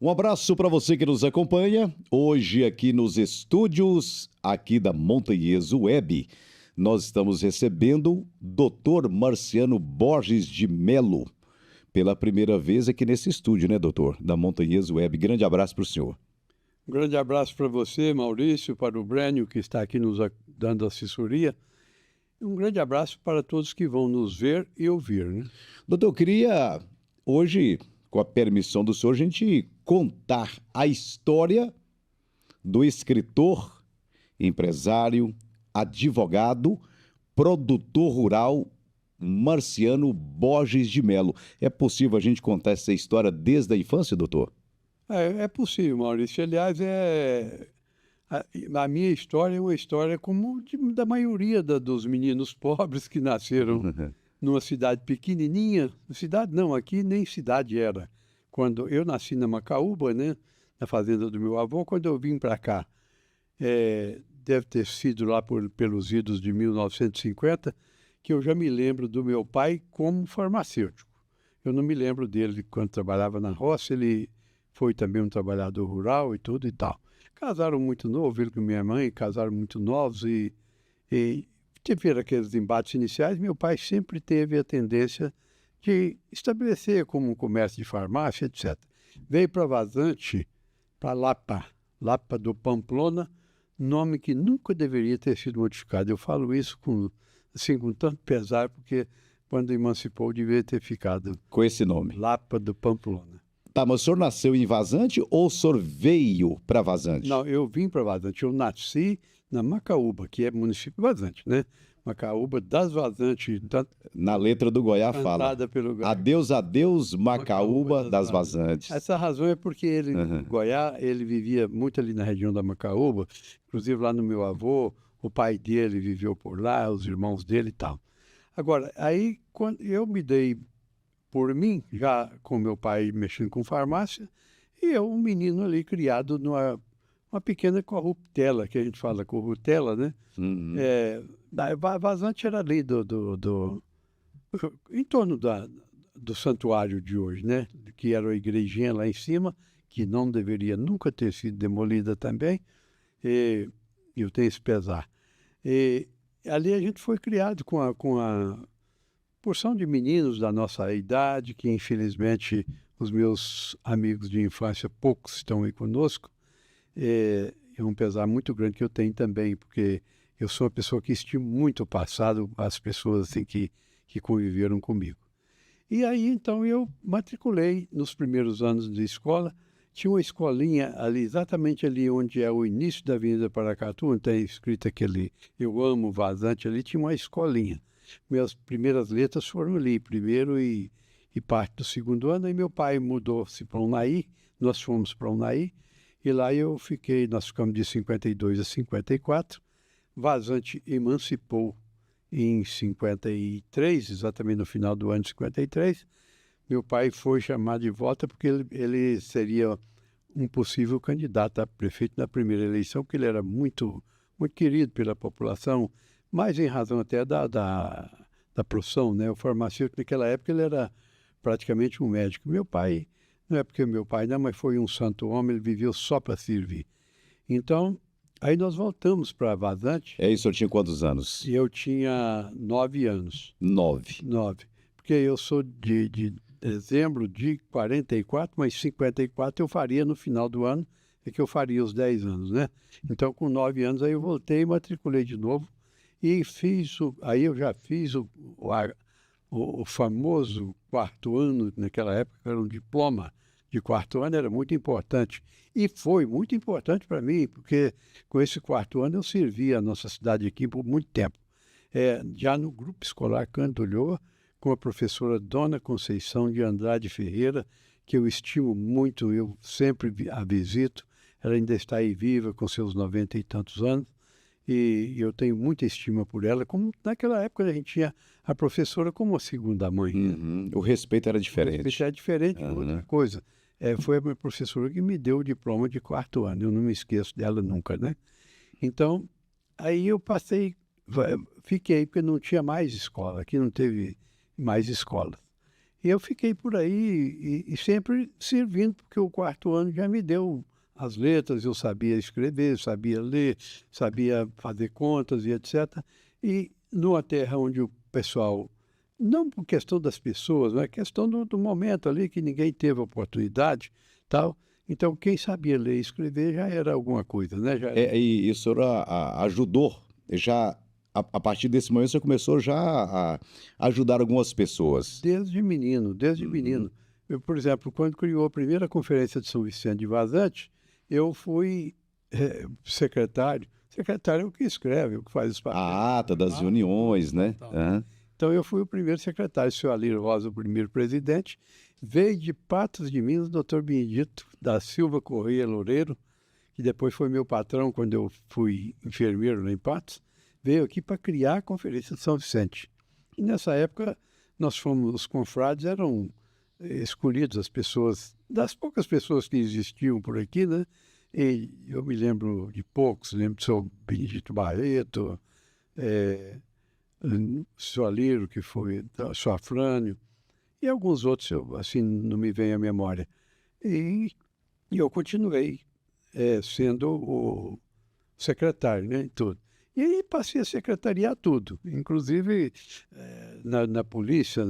Um abraço para você que nos acompanha. Hoje aqui nos estúdios aqui da Montanhês Web, nós estamos recebendo Dr. Marciano Borges de Melo. Pela primeira vez aqui nesse estúdio, né, doutor? Da Montanhês Web. Grande abraço para o senhor. Um grande abraço para você, Maurício, para o Brênio, que está aqui nos dando assessoria. Um grande abraço para todos que vão nos ver e ouvir, né? Doutor, eu queria hoje, com a permissão do senhor, a gente contar a história do escritor, empresário, advogado, produtor rural Marciano Borges de Melo. É possível a gente contar essa história desde a infância, doutor? É possível, Maurício. Aliás, a minha história é uma história como da maioria dos meninos pobres que nasceram numa cidade pequenininha. Cidade não, aqui nem cidade era. Quando eu nasci na Macaúba, né, na fazenda do meu avô, quando eu vim para cá, deve ter sido lá pelos idos de 1950, que eu já me lembro do meu pai como farmacêutico. Eu não me lembro dele quando trabalhava na roça, ele foi também um trabalhador rural e tudo e tal. Casaram muito novo, ele com minha mãe, casaram muito novos e tiveram aqueles embates iniciais. Meu pai sempre teve a tendência de estabelecer como um comércio de farmácia, etc. Veio para Vazante, para Lapa do Pamplona, nome que nunca deveria ter sido modificado. Eu falo isso com tanto pesar, porque quando emancipou devia ter ficado Com esse nome. Lapa do Pamplona. Tá, mas o senhor nasceu em Vazante ou o senhor veio para Vazante? Não, eu vim para Vazante. Eu nasci na Macaúba, que é município de Vazante, né? Macaúba das Vazantes. Na letra do Goiá fala: Cantada pelo Goiás. adeus, adeus, Macaúba das Vazantes. Essa razão é porque ele, Uhum. Goiás, ele vivia muito ali na região da Macaúba, inclusive lá no meu avô, o pai dele viveu por lá, os irmãos dele e tal. Agora, aí quando eu me dei por mim, já com meu pai mexendo com farmácia, e eu, um menino ali criado numa uma pequena corruptela, que a gente fala corruptela, né? Uhum. Vazante era ali em torno do santuário de hoje, né? Que era a igrejinha lá em cima, que não deveria nunca ter sido demolida também, e eu tenho esse pesar. E ali a gente foi criado com a porção de meninos da nossa idade, que infelizmente os meus amigos de infância, poucos estão aí conosco. É um pesar muito grande que eu tenho também, porque eu sou uma pessoa que estimo muito o passado, as pessoas assim, que conviveram comigo. E aí, então, eu matriculei nos primeiros anos de escola. Tinha uma escolinha ali, exatamente ali onde é o início da Avenida Paracatu, onde tem escrito aquele Eu Amo Vazante, ali tinha uma escolinha. Minhas primeiras letras foram ali, primeiro e parte do segundo ano. Aí meu pai mudou-se para Unai, nós fomos para Unai, e lá eu fiquei, nós ficamos de 52 a 54. Vazante emancipou em 53, exatamente no final do ano de 53. Meu pai foi chamado de volta porque ele seria um possível candidato a prefeito na primeira eleição, porque ele era muito, muito querido pela população, mas em razão até da profissão, né? O farmacêutico naquela época ele era praticamente um médico. Meu pai, não é porque meu pai não, mas foi um santo homem, ele viveu só para servir. Então, aí nós voltamos para Vazante. É isso, o senhor tinha quantos anos? E eu tinha 9 anos. 9. 9. Porque eu sou de dezembro de 44, mas 54 eu faria no final do ano, é que eu faria os 10 anos, né? Então, com 9 anos, aí eu voltei e matriculei de novo. E aí eu já fiz o famoso quarto ano, naquela época era um diploma de quarto ano, era muito importante. E foi muito importante para mim, porque com esse quarto ano eu servi a nossa cidade aqui por muito tempo. Já no grupo escolar Canto Ulloa, com a professora Dona Conceição de Andrade Ferreira, que eu estimo muito, eu sempre a visito. Ela ainda está aí viva, com seus 90 e tantos anos, e eu tenho muita estima por ela, como naquela época a gente tinha a professora como a segunda mãe. Uhum. O respeito era O diferente. respeito era diferente, outra coisa. Foi a minha professora que me deu o diploma de quarto ano, eu não me esqueço dela nunca, né? Então, aí eu fiquei, porque não tinha mais escola, aqui não teve mais escola. E eu fiquei por aí e sempre servindo, porque o quarto ano já me deu as letras, eu sabia escrever, sabia ler, sabia fazer contas e etc. E numa terra onde o pessoal, não por questão das pessoas, mas questão do momento ali que ninguém teve oportunidade, tal. Então, quem sabia ler e escrever já era alguma coisa, né? Já era E o senhor ajudou, já, a partir desse momento, você começou já a ajudar algumas pessoas. desde menino, desde Uhum. menino. Eu, por exemplo, quando criou a primeira conferência de São Vicente de Vazante, eu fui secretário. Secretário é o que escreve, o que faz os papéis. A ata das reuniões, né? Tal. Aham. Então, eu fui o primeiro secretário, o senhor Alírio Rosa, o primeiro presidente. Veio de Patos de Minas, o doutor Benedito da Silva Correia Loureiro, que depois foi meu patrão quando eu fui enfermeiro lá em Patos, veio aqui para criar a Conferência de São Vicente. E nessa época, nós fomos, os confrades eram escolhidos, as pessoas, das poucas pessoas que existiam por aqui, né? E eu me lembro de poucos, lembro do senhor Benedito Barreto, o senhor Alírio, que foi, o senhor Afrânio, e alguns outros, assim, não me vem à memória. E, e eu continuei sendo o secretário, né, em tudo. E aí passei a secretariar tudo, inclusive na polícia,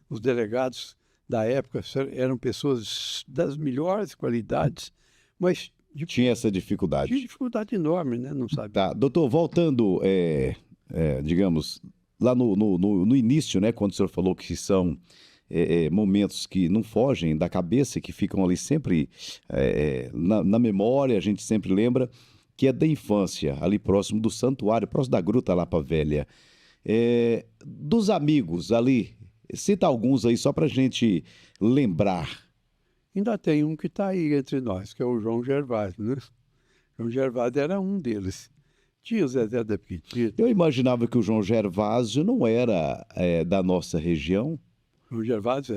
os delegados da época eram pessoas das melhores qualidades, mas Tinha essa tinha dificuldade. dificuldade enorme, né, não sabia. Tá, doutor, voltando, digamos, lá no início, né, quando o senhor falou que são momentos que não fogem da cabeça, que ficam ali sempre na memória, a gente sempre lembra, que é da infância, ali próximo do santuário, próximo da Gruta Lapa Velha. Dos amigos ali, cita alguns aí só pra gente lembrar. Ainda tem um que está aí entre nós, que é o João Gervásio, né? João Gervásio era um deles. Tinha o Zezé da Petita. Eu imaginava que o João Gervásio não era da nossa região. João Gervásio.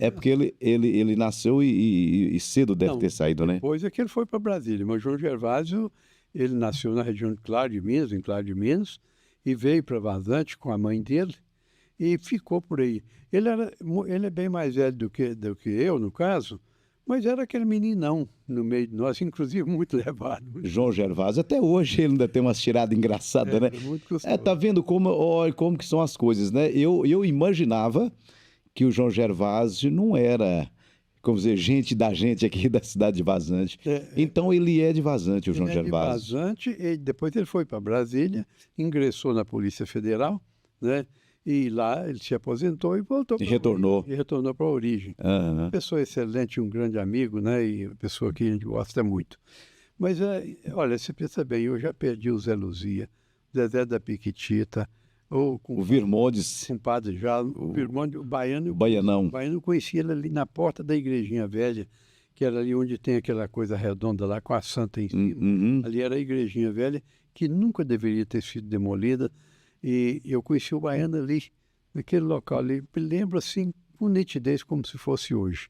É porque ele nasceu e cedo deve Não, ter saído, né? depois é que ele foi para Brasília, mas João Gervásio, ele nasceu na região de Claro de Minas, em Claro de Minas, e veio para Vazante com a mãe dele e ficou por aí. Ele é bem mais velho do que eu, no caso, mas era aquele meninão no meio de nós, inclusive muito levado. João Gervásio, até hoje ele ainda tem umas tiradas engraçadas, né? Era muito gostoso. Tá vendo como que são as coisas, né? Eu imaginava que o João Gervásio não era, como dizer, gente da gente aqui da cidade de Vazante. Então ele é de Vazante, o João Ele é de Gervásio. Vazante, e depois ele foi para Brasília, ingressou na Polícia Federal, né? E lá ele se aposentou e voltou E pra retornou. origem, e retornou para a origem. Aham. Pessoa excelente, um grande amigo, né? E uma pessoa que a gente gosta muito. Mas, olha, você pensa bem, eu já perdi o Zé Luzia, Zezé da Piquitita, ou com O Virmondes, o padre já, o irmão, o baiano, o Baianão. o baiano eu conhecia ele ali na porta da igrejinha velha, que era ali onde tem aquela coisa redonda lá com a santa em cima. Uhum. Ali era a igrejinha velha, que nunca deveria ter sido demolida. E eu conheci o baiano ali, naquele local ali. Me lembro assim, com nitidez, como se fosse hoje.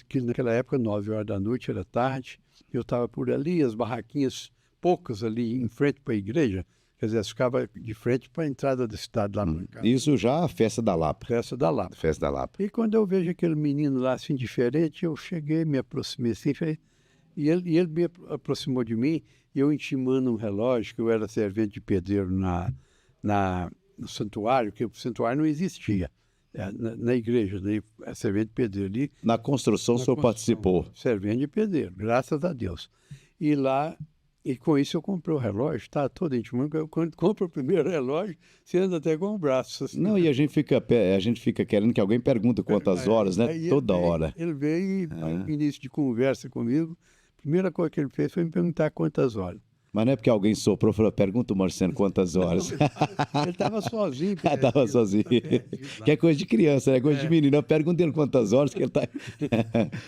Que naquela época, 9 horas da noite, era tarde, eu estava por ali, as barraquinhas, poucas ali em frente para a igreja, quer dizer, ficava de frente para a entrada da cidade lá para cá, Isso já a festa da Lapa. festa da Lapa. Festa da Lapa. E quando eu vejo aquele menino lá assim diferente, eu cheguei, me aproximei assim, e ele me aproximou de mim, e eu intimando um relógio, que eu era servente de pedreiro no santuário, que o santuário não existia. Na igreja, daí, servente de pedreiro ali. Na construção o Na senhor construção, participou. servente de pedreiro, graças a Deus. E lá, e com isso eu comprei o relógio, tá todo intimando. Quando compra o primeiro relógio, você anda até com o braço. Assim. Não, e a gente fica querendo que alguém pergunte quantas horas, né? Aí Toda hora. Ele veio, no início de conversa comigo, a primeira coisa que ele fez foi me perguntar quantas horas. Mas não é porque alguém soprou e falou, pergunta o Marcelo quantas horas. Ele estava sozinho. Estava sozinho. Que é coisa de criança, é coisa de menino. Pergunta ele quantas horas que ele está.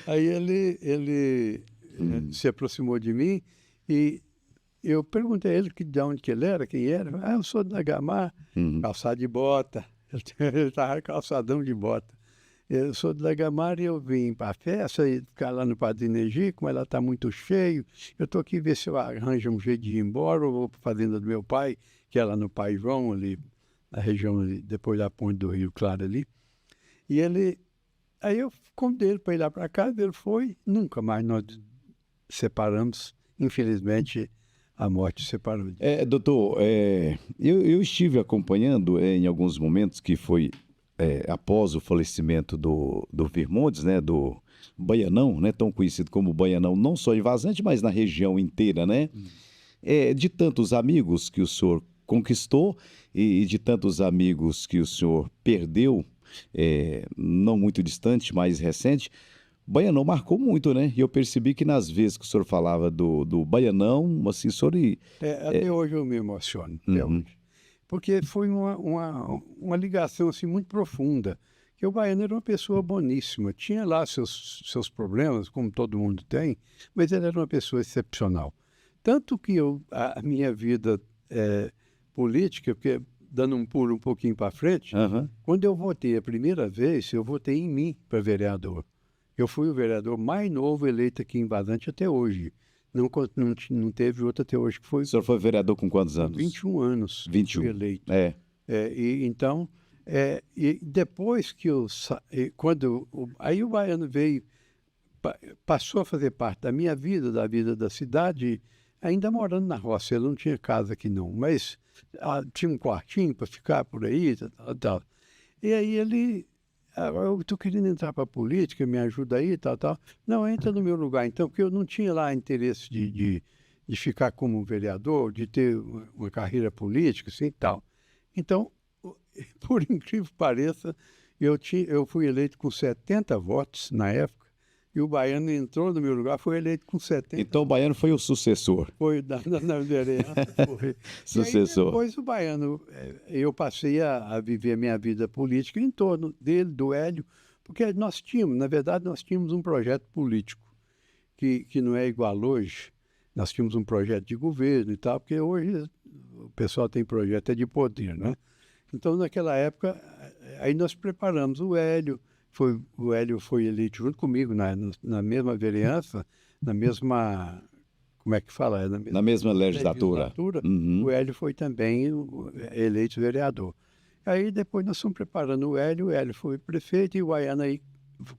Aí ele se aproximou de mim e eu perguntei a ele de onde que ele era, quem era. Ah, eu sou da Gamar, calçado de bota. Ele estava calçadão de bota. Eu sou da Gamar e eu vim para a festa e ficar lá no Padre Energia, como ela está muito cheio. Eu estou aqui ver se eu arranjo um jeito de ir embora ou vou para a fazenda do meu pai, que é lá no Pai João, ali na região ali, depois da ponte do Rio Claro ali. E aí eu convidei ele para ir lá para casa, ele foi, nunca mais nós separamos. Infelizmente, a morte separou. Doutor, eu estive acompanhando em alguns momentos que foi após o falecimento do Virmontes, né, do Baianão, né, tão conhecido como Baianão, não só em Vazante, mas na região inteira, né? De tantos amigos que o senhor conquistou e de tantos amigos que o senhor perdeu, não muito distante, mais recente, Baianão marcou muito, né? E eu percebi que nas vezes que o senhor falava do Baianão, assim, o senhor... Até hoje eu me emociono, até hoje. Porque foi uma ligação assim, muito profunda. Que o Baiano era uma pessoa boníssima, tinha lá seus problemas, como todo mundo tem, mas ele era uma pessoa excepcional. Tanto que a minha vida política, porque dando um pulo um pouquinho para frente, quando eu votei a primeira vez, eu votei em mim para vereador. Eu fui o vereador mais novo eleito aqui em Vazante até hoje. Não teve outro até hoje que foi. O senhor foi vereador com quantos anos? 21 anos. 21. Fui eleito. Então, e depois que aí o Baiano veio, passou a fazer parte da minha vida, da vida da cidade, ainda morando na roça. Ele não tinha casa aqui não, mas tinha um quartinho para ficar por aí, tal. E aí ele... eu estou querendo entrar para a política, me ajuda aí, tal. Não, entra no meu lugar, então, porque eu não tinha lá interesse de ficar como vereador, de ter uma carreira política, assim, tal. Então, por incrível que pareça, eu fui eleito com 70 votos na época, e o Baiano entrou no meu lugar, foi eleito com 70. Então o Baiano foi o sucessor. Foi na vereança, foi. Sucessor. E aí, depois o Baiano, eu passei a viver a minha vida política em torno dele, do Hélio, porque na verdade, nós tínhamos um projeto político, que não é igual hoje. Nós tínhamos um projeto de governo e tal, porque hoje o pessoal tem projeto de poder, né? Então, naquela época, aí nós preparamos o Hélio foi eleito junto comigo na mesma vereança, na mesma... Como é que fala? Na mesma legislatura. O Hélio foi também eleito vereador. Aí depois nós fomos preparando o Hélio foi prefeito, e o Baiano aí,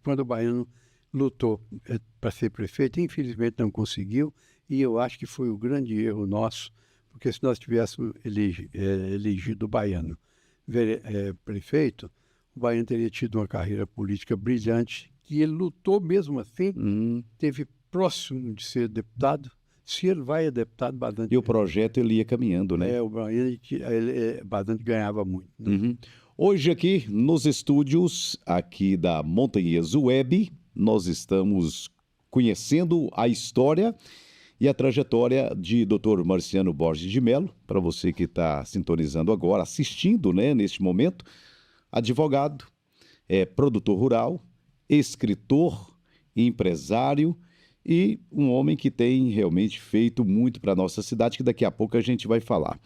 quando o Baiano lutou para ser prefeito, infelizmente não conseguiu, e eu acho que foi o grande erro nosso, porque se nós tivéssemos elegido o Baiano prefeito, o Baiano teria tido uma carreira política brilhante, que ele lutou mesmo assim, teve próximo de ser deputado. Se ele vai a deputado, Badante... E o projeto ele ia caminhando, né? Badante ganhava muito. Né? Hoje aqui nos estúdios aqui da Montanhês Web, nós estamos conhecendo a história e a trajetória de Dr. Marciano Borges de Mello, para você que está sintonizando agora, assistindo, né, neste momento, advogado, produtor rural, escritor, empresário e um homem que tem realmente feito muito para a nossa cidade, que daqui a pouco a gente vai falar.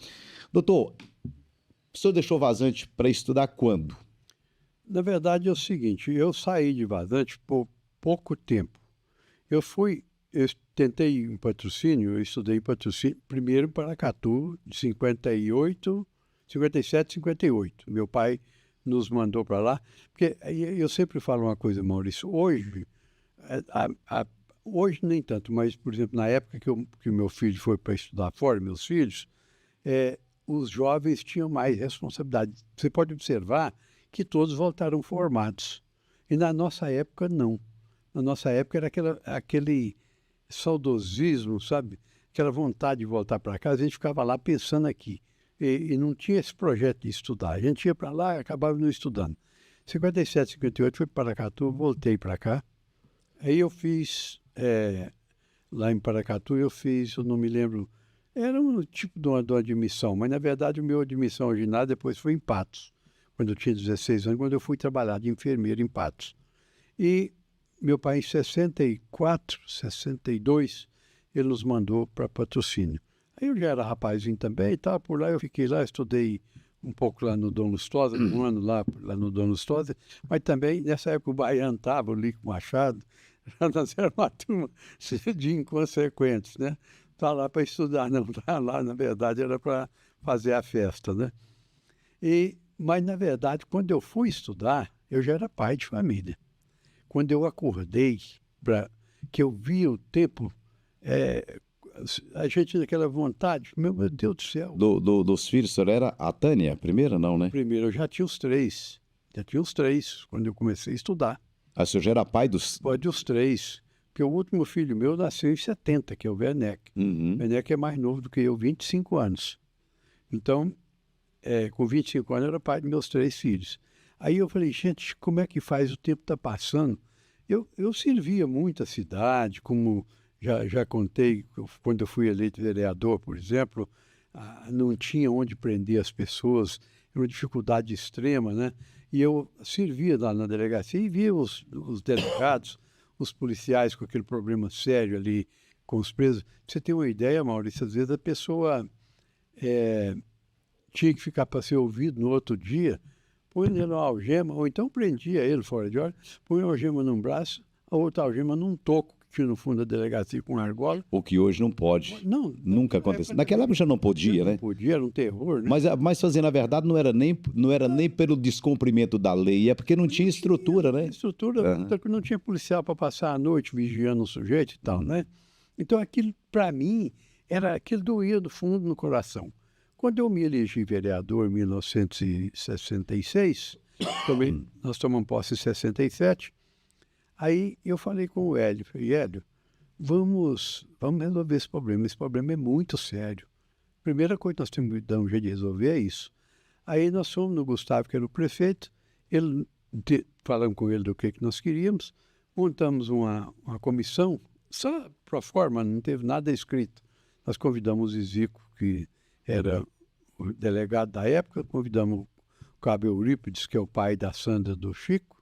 Doutor, o senhor deixou Vazante para estudar quando? Na verdade é o seguinte, eu saí de Vazante por pouco tempo. Eu tentei em patrocínio, eu estudei em patrocínio, primeiro em Paracatu, de 57, 58. Meu pai nos mandou para lá, porque eu sempre falo uma coisa, Maurício, hoje nem tanto, mas, por exemplo, na época que o meu filho foi para estudar fora, meus filhos, os jovens tinham mais responsabilidade. Você pode observar que todos voltaram formados. E na nossa época, não. Na nossa época era aquele saudosismo, sabe? Aquela vontade de voltar para casa, a gente ficava lá pensando aqui. E não tinha esse projeto de estudar. A gente ia para lá e acabava não estudando. 57, 58, fui para Paracatu, voltei para cá. Aí eu fiz, lá em Paracatu, eu não me lembro, era um tipo de uma admissão, mas na verdade o meu admissão ao ginásio depois foi em Patos, quando eu tinha 16 anos, quando eu fui trabalhar de enfermeiro em Patos. E meu pai, em 64, 62, ele nos mandou para patrocínio. Aí eu já era rapazinho também e tal, por lá eu fiquei lá, estudei um pouco lá no Dom Lustosa, um ano lá no Dom Lustosa, mas também nessa época o Baiano estava, o Lico Machado, nós éramos uma turma de inconsequentes, né? Tá lá para estudar, não, tá lá, na verdade, era para fazer a festa, né? Mas, na verdade, quando eu fui estudar, eu já era pai de família. Quando eu acordei, que eu via o tempo, a gente tinha aquela vontade, meu Deus do céu. Dos filhos, o senhor era a Tânia, a primeira não, né? Primeiro, eu já tinha os três. Já tinha os três, quando eu comecei a estudar. Ah, o senhor já era pai dos... Pode os três. Porque o último filho meu nasceu em 70, que é o Werneck. Uhum. O Werneck é mais novo do que eu, 25 anos. Então, com 25 anos, eu era pai de meus três filhos. Aí eu falei, gente, como é que faz? O tempo está passando. Eu servia muito a cidade, como já contei, quando eu fui eleito vereador, por exemplo, não tinha onde prender as pessoas, era uma dificuldade extrema, né? E eu servia lá na delegacia e via os delegados, os policiais com aquele problema sério ali com os presos. Pra você ter uma ideia, Maurício, às vezes a pessoa tinha que ficar para ser ouvido no outro dia, põe ele uma algema, ou então prendia ele fora de ordem, põe uma algema num braço, a outra algema num toco que tinha no fundo da delegacia com argola. O que hoje não pode. Não, Nunca aconteceu. Naquela época já não podia, né? Não podia, era um terror, né? Mas fazendo a verdade, não era nem pelo descumprimento da lei, é porque não tinha estrutura, né? Estrutura, não tinha policial para passar a noite vigiando o sujeito e tal, né? Então aquilo, para mim, aquilo doía do fundo no coração. Quando eu me elegi vereador em 1966, nós tomamos posse em 67, aí eu falei com o Hélio, falei, Hélio, vamos resolver esse problema é muito sério. Primeira coisa que nós temos que dar um jeito de resolver é isso. Aí nós fomos no Gustavo, que era o prefeito, falamos com ele do que nós queríamos, montamos uma comissão, só pro forma, não teve nada escrito. Nós convidamos o Zico, que era o delegado da época, convidamos o Cabo Eurípides, que é o pai da Sandra do Chico,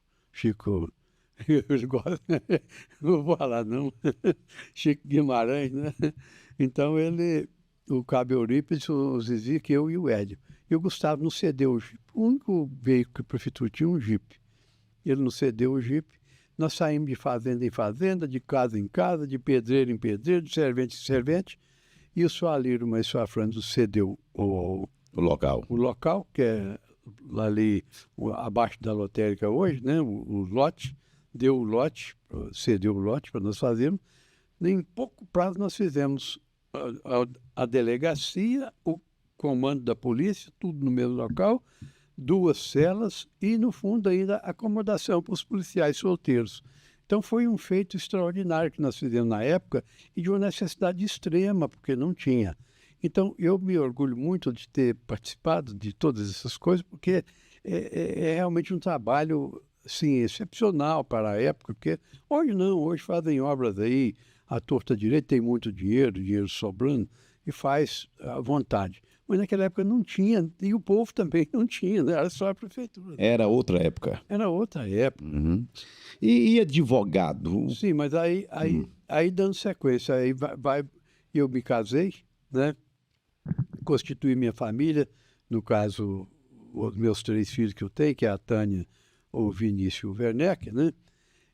eu gosto, não vou falar não, Chico Guimarães, né? Então o Cabo Eurípides, o Zizico, eu e o Hélio. E o Gustavo não cedeu o Jeep. O único veículo que a prefeitura tinha um Jeep. Ele não cedeu o Jeep. Nós saímos de fazenda em fazenda, de casa em casa, de pedreiro em pedreiro, de servente em servente. E o Sualiro Mas Suafrando cedeu o local, que é ali abaixo da lotérica hoje, né? O lote, deu o lote, cedeu o lote para nós fazermos. Em pouco prazo nós fizemos a delegacia, o comando da polícia, tudo no mesmo local, 2 celas e, no fundo, ainda acomodação para os policiais solteiros. Então, foi um feito extraordinário que nós fizemos na época e de uma necessidade extrema, porque não tinha. Então, eu me orgulho muito de ter participado de todas essas coisas, porque é realmente um trabalho, assim, excepcional para a época, porque hoje não, hoje fazem obras aí, à torta direita, tem muito dinheiro sobrando, e faz à vontade. Mas naquela época não tinha, e o povo também não tinha, né? Era só a prefeitura. Era outra época. Era outra época. Uhum. E advogado? Sim, mas aí dando sequência, aí eu me casei, né? Constituí minha família, no caso, os meus 3 filhos que eu tenho, que é a Tânia, o Vinícius e o Werneck, né?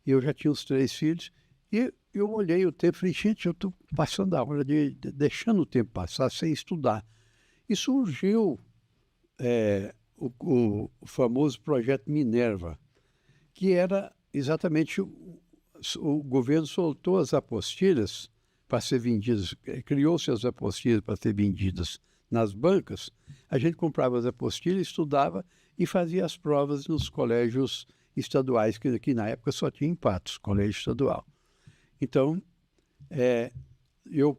E eu já tinha os 3 filhos, e eu olhei o tempo e falei, gente, eu estou passando a hora deixando o tempo passar sem estudar. E surgiu o famoso projeto Minerva, que era exatamente o governo soltou as apostilhas para ser vendidas, criou-se as apostilhas para ser vendidas nas bancas. A gente comprava as apostilhas, estudava e fazia as provas nos colégios estaduais, que na época só tinha em Patos, colégio estadual. Então, eu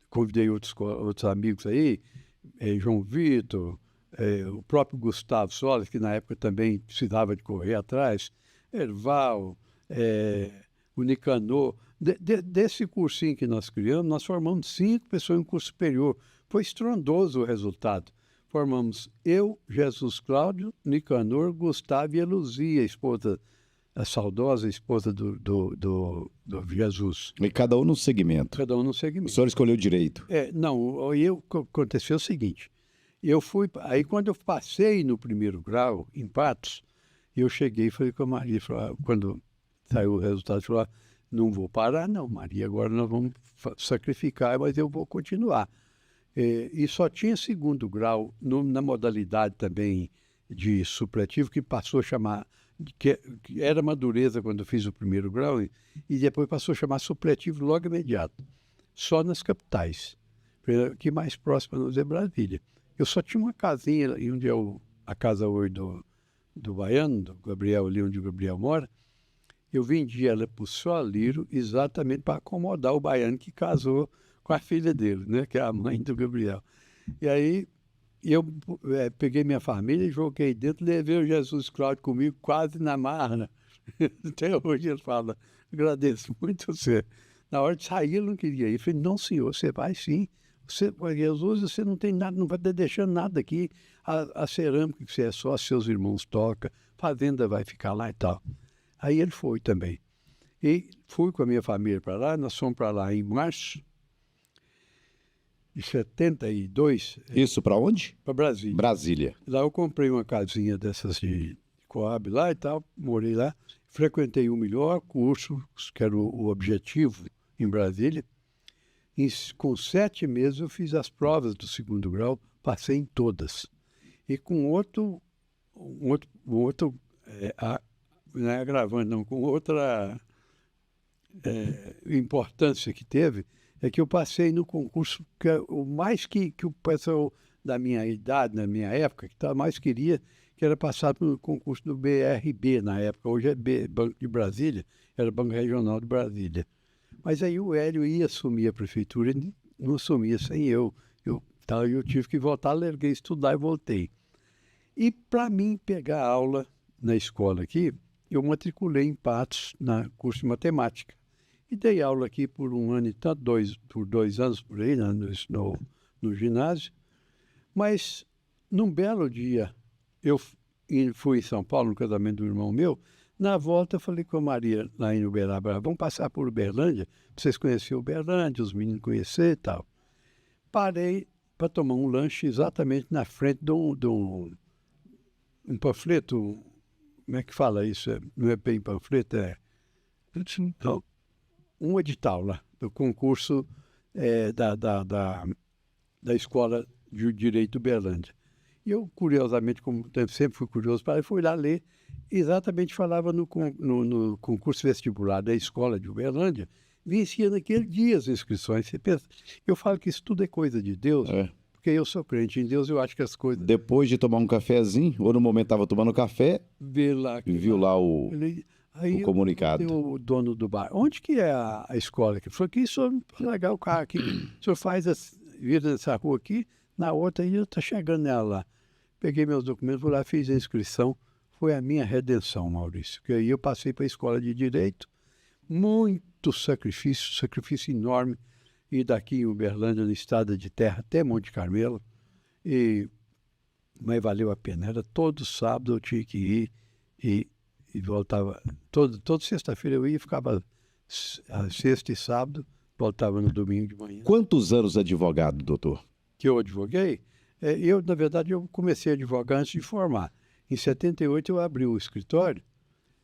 convidei outros amigos aí, João Vitor, o próprio Gustavo Solis, que na época também precisava de correr atrás, Erval, o Nicanor. Desse cursinho que nós criamos, nós formamos 5 pessoas em curso superior. Foi estrondoso o resultado. Formamos eu, Jesus Cláudio, Nicanor, Gustavo e a Luzia, a saudosa esposa do Jesus. E cada um no segmento. Cada um no segmento. O senhor escolheu direito. Não, aconteceu o seguinte, aí quando eu passei no primeiro grau, em Patos, eu cheguei e falei com a Maria, quando saiu o resultado, falou, não vou parar não, Maria, agora nós vamos sacrificar, mas eu vou continuar. E só tinha segundo grau, na modalidade também de supletivo que passou a chamar, que era Madureza quando eu fiz o primeiro grau, e depois passou a chamar supletivo logo imediato, só nas capitais. Que mais próximo a nós é Brasília. Eu só tinha uma casinha, e onde é a casa hoje do Baiano, do Gabriel, ali onde o Gabriel mora. Eu vendi ela para o Soliro exatamente para acomodar o Baiano que casou com a filha dele, né, que é a mãe do Gabriel. E aí eu peguei minha família, joguei dentro, levei o Jesus Cláudio comigo quase na marra. Até hoje ele fala, agradeço muito você. Na hora de sair ele não queria ir. Eu falei, não senhor, você vai sim. Jesus, você não tem nada, não vai deixando nada aqui. A cerâmica que você é só, seus irmãos tocam, fazenda vai ficar lá e tal. Aí ele foi também. E fui com a minha família para lá, nós fomos para lá em março de 72. Isso para onde? Para Brasília. Brasília. Lá eu comprei uma casinha dessas de Coab lá e tal, morei lá. Frequentei o melhor curso, que era o objetivo, em Brasília. Com 7 meses eu fiz as provas do segundo grau, passei em todas. E com não é agravante, não, com outra importância que teve, é que eu passei no concurso, que é o mais que o pessoal da minha idade, na minha época, que mais queria, que era passar pelo concurso do BRB na época, hoje é Banco de Brasília, era Banco Regional de Brasília. Mas aí o Hélio ia assumir a prefeitura e não assumia sem eu. Então eu tive que voltar, larguei estudar e voltei. E para mim pegar aula na escola aqui, eu matriculei em Patos, na curso de matemática. E dei aula aqui por um ano e tanto, por 2 anos por aí, né, no ginásio. Mas num belo dia, eu fui em São Paulo, no casamento do irmão meu. Na volta, eu falei com a Maria, lá em Uberaba, vamos passar por Uberlândia, para vocês conhecerem Uberlândia, os meninos conhecer e tal. Parei para tomar um lanche exatamente na frente de um panfleto, como é que fala isso? Não é bem panfleto, então, um edital lá, do concurso da Escola de Direito Uberlândia. E eu, curiosamente, como sempre fui curioso, fui lá ler. Exatamente falava no concurso vestibular da Escola de Uberlândia, vencia naquele dia as inscrições. Você pensa, eu falo que isso tudo é coisa de Deus, porque eu sou crente em Deus, eu acho que as coisas... Depois de tomar um cafezinho, ou no momento estava tomando café, viu lá o comunicado. O dono do bar, onde que é a escola aqui? Falou que o senhor largar o carro aqui, o senhor vira nessa rua aqui, na outra aí está chegando nela lá. Peguei meus documentos, fui lá, fiz a inscrição. Foi a minha redenção, Maurício. Porque aí eu passei para a escola de Direito, muito sacrifício enorme, e daqui em Uberlândia, no estado de terra, até Monte Carmelo, mas valeu a pena. Era todo sábado eu tinha que ir e voltava. Toda sexta-feira eu ia e ficava sexta e sábado, voltava no domingo de manhã. Quantos anos advogado, doutor? Que eu advoguei? Na verdade, eu comecei a advogar antes de formar. Em 78 eu abri o escritório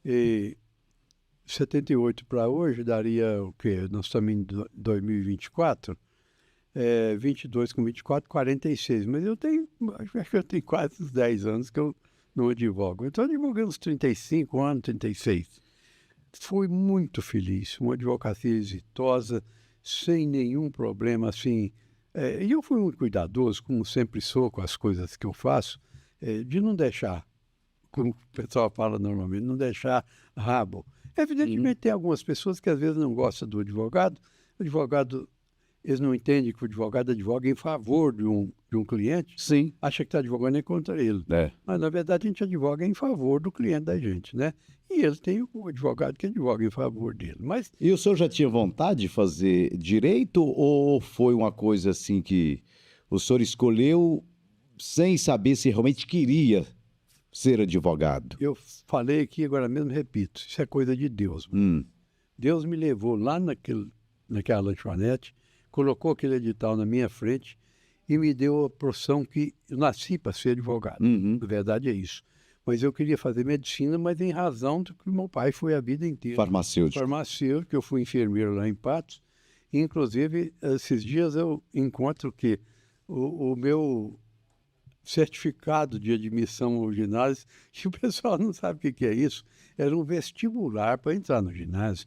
e 78 para hoje daria o quê? Nós estamos em 2024, 22 com 24, 46. Mas acho que eu tenho quase uns 10 anos que eu não advogo. Eu estou advogando uns 35 anos, 36. Fui muito feliz, uma advocacia exitosa, sem nenhum problema, assim. E eu fui muito cuidadoso, como sempre sou com as coisas que eu faço, de não deixar, como o pessoal fala normalmente, não deixar rabo. Evidentemente, tem algumas pessoas que às vezes não gostam do advogado. O advogado, eles não entendem que o advogado advoga em favor de um cliente. Sim. Acha que está advogando contra ele. Mas, na verdade, a gente advoga em favor do cliente da gente, né? E ele tem o advogado que advoga em favor dele. Mas... E o senhor já tinha vontade de fazer direito ou foi uma coisa assim que o senhor escolheu sem saber se realmente queria ser advogado? Eu falei aqui, agora mesmo repito, isso é coisa de Deus. Deus me levou lá naquela lanchonete, colocou aquele edital na minha frente e me deu a profissão que eu nasci para ser advogado. Na verdade é isso. Mas eu queria fazer medicina, mas em razão do que meu pai foi a vida inteira. Farmacêutico. Farmacêutico, eu fui enfermeiro lá em Patos. E, inclusive, esses dias eu encontro que o meu certificado de admissão ao ginásio, que o pessoal não sabe o que é isso. Era um vestibular para entrar no ginásio.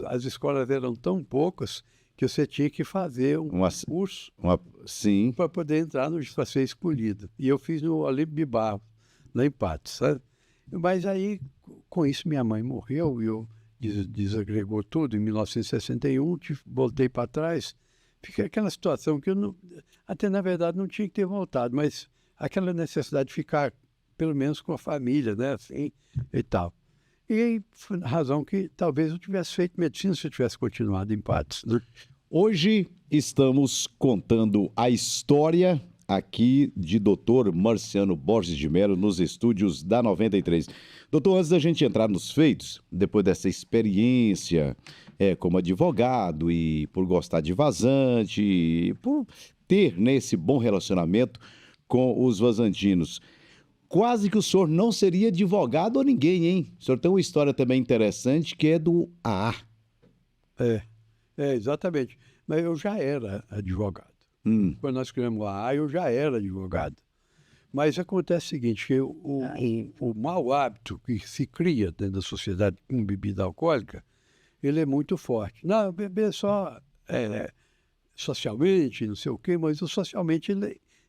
As escolas eram tão poucas que você tinha que fazer um curso Sim. para poder entrar para ser escolhido. E eu fiz no Olímpio de Barros, lá em Patos, sabe? Mas aí, com isso, minha mãe morreu e eu desagregou tudo. Em 1961, voltei para trás. Fiquei aquela situação que eu não, até na verdade não tinha que ter voltado, mas aquela necessidade de ficar pelo menos com a família, né, assim, e tal. E aí, foi a razão que talvez eu tivesse feito medicina se eu tivesse continuado em Patos, né? Hoje estamos contando a história aqui de Dr. Marciano Borges de Mello nos estúdios da 93. Doutor, antes da gente entrar nos feitos, depois dessa experiência como advogado e por gostar de vazante, e por ter esse bom relacionamento com os vazantinos, quase que o senhor não seria advogado ou ninguém, hein? O senhor tem uma história também interessante que é do AA. Exatamente. Mas eu já era advogado. Quando nós criamos a AA, eu já era advogado. Mas acontece o seguinte, que o mau hábito que se cria dentro da sociedade com bebida alcoólica, ele é muito forte. Não, beber só socialmente, não sei o quê, mas o socialmente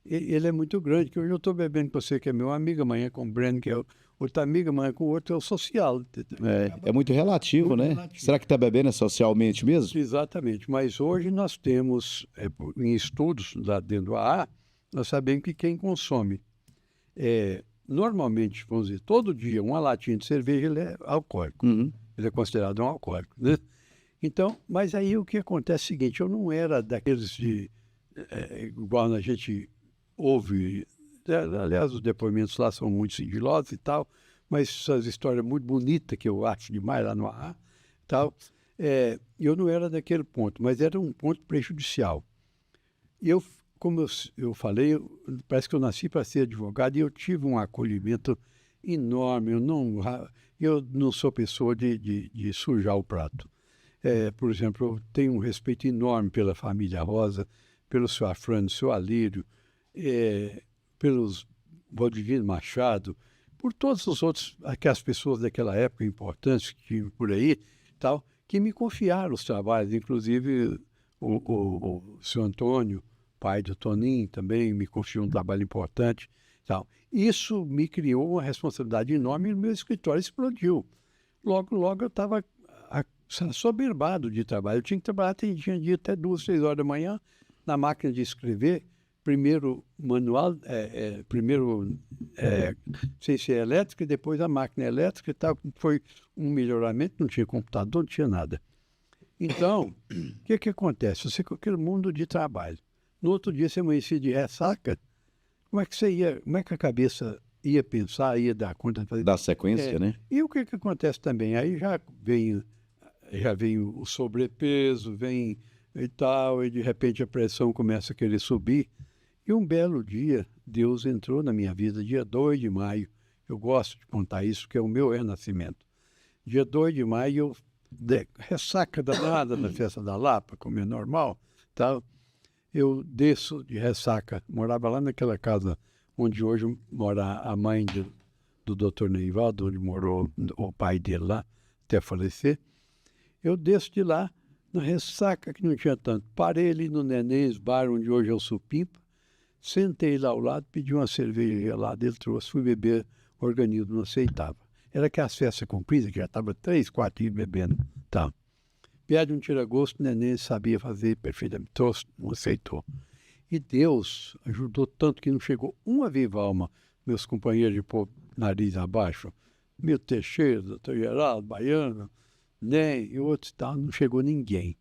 ele é muito grande, que hoje eu estou bebendo com você, que é meu amigo, amanhã com o Breno, que é outra amiga, amanhã com o outro, é o social. É muito relativo, né? Relativo. Será que está bebendo socialmente mesmo? Exatamente, mas hoje nós temos, em estudos lá dentro do AA, nós sabemos que quem consome, normalmente, vamos dizer, todo dia, uma latinha de cerveja, ele é alcoólico. Uhum. Ele é considerado um alcoólico, né? Então, mas aí o que acontece é o seguinte, eu não era daqueles igual a gente ouve, aliás, os depoimentos lá são muito sigilosos e tal, mas essas histórias muito bonitas que eu acho demais lá no AA, tal, eu não era daquele ponto, mas era um ponto prejudicial. E eu, como eu falei, parece que eu nasci para ser advogado e eu tive um acolhimento enorme. Eu não sou pessoa de sujar o prato. Por exemplo, eu tenho um respeito enorme pela família Rosa, pelo seu Afrânio, seu Alírio, pelos Valdivino Machado, por todos os outros, aquelas pessoas daquela época importantes que tinham por aí, tal, que me confiaram os trabalhos, inclusive o seu Antônio, pai do Toninho, também me confiou um trabalho importante, tal. Isso me criou uma responsabilidade enorme e o meu escritório explodiu. Logo eu estava soberbado de trabalho. Eu tinha que trabalhar, tinha dia até 2, 3 horas da manhã na máquina de escrever, primeiro manual, sem ser elétrica, e depois a máquina elétrica e tal. Foi um melhoramento, não tinha computador, não tinha nada. Então, o que acontece? Você com aquele mundo de trabalho. No outro dia você amanhecia de ressaca, como é que a cabeça ia pensar, ia dar conta de fazer? Da sequência, né? E o que acontece também? Aí já vem o sobrepeso, vem e tal, e de repente a pressão começa a querer subir. E um belo dia, Deus entrou na minha vida, dia 2 de maio. Eu gosto de contar isso, que é o meu renascimento. Dia 2 de maio, ressaca danada na festa da Lapa, como é normal, tal. Eu desço de ressaca, morava lá naquela casa onde hoje mora a mãe do Dr. Neivaldo, onde morou o pai dele lá, até falecer. Eu desço de lá, na ressaca que não tinha tanto. Parei ali no Nenês Bar, onde hoje é o Supimpa, sentei lá ao lado, pedi uma cerveja gelada, ele trouxe, fui beber, o organismo não aceitava. Era aquelas festas compridas, que já estava 3, 4 dias bebendo, tal. Pede um tira-gosto, o Nenê sabia fazer perfeitamente, trouxe, não aceitou. E Deus ajudou tanto que não chegou uma viva alma, meus companheiros de pôr nariz abaixo, meu Teixeira, doutor Geraldo, Baiano, nem e outros tal, não chegou ninguém.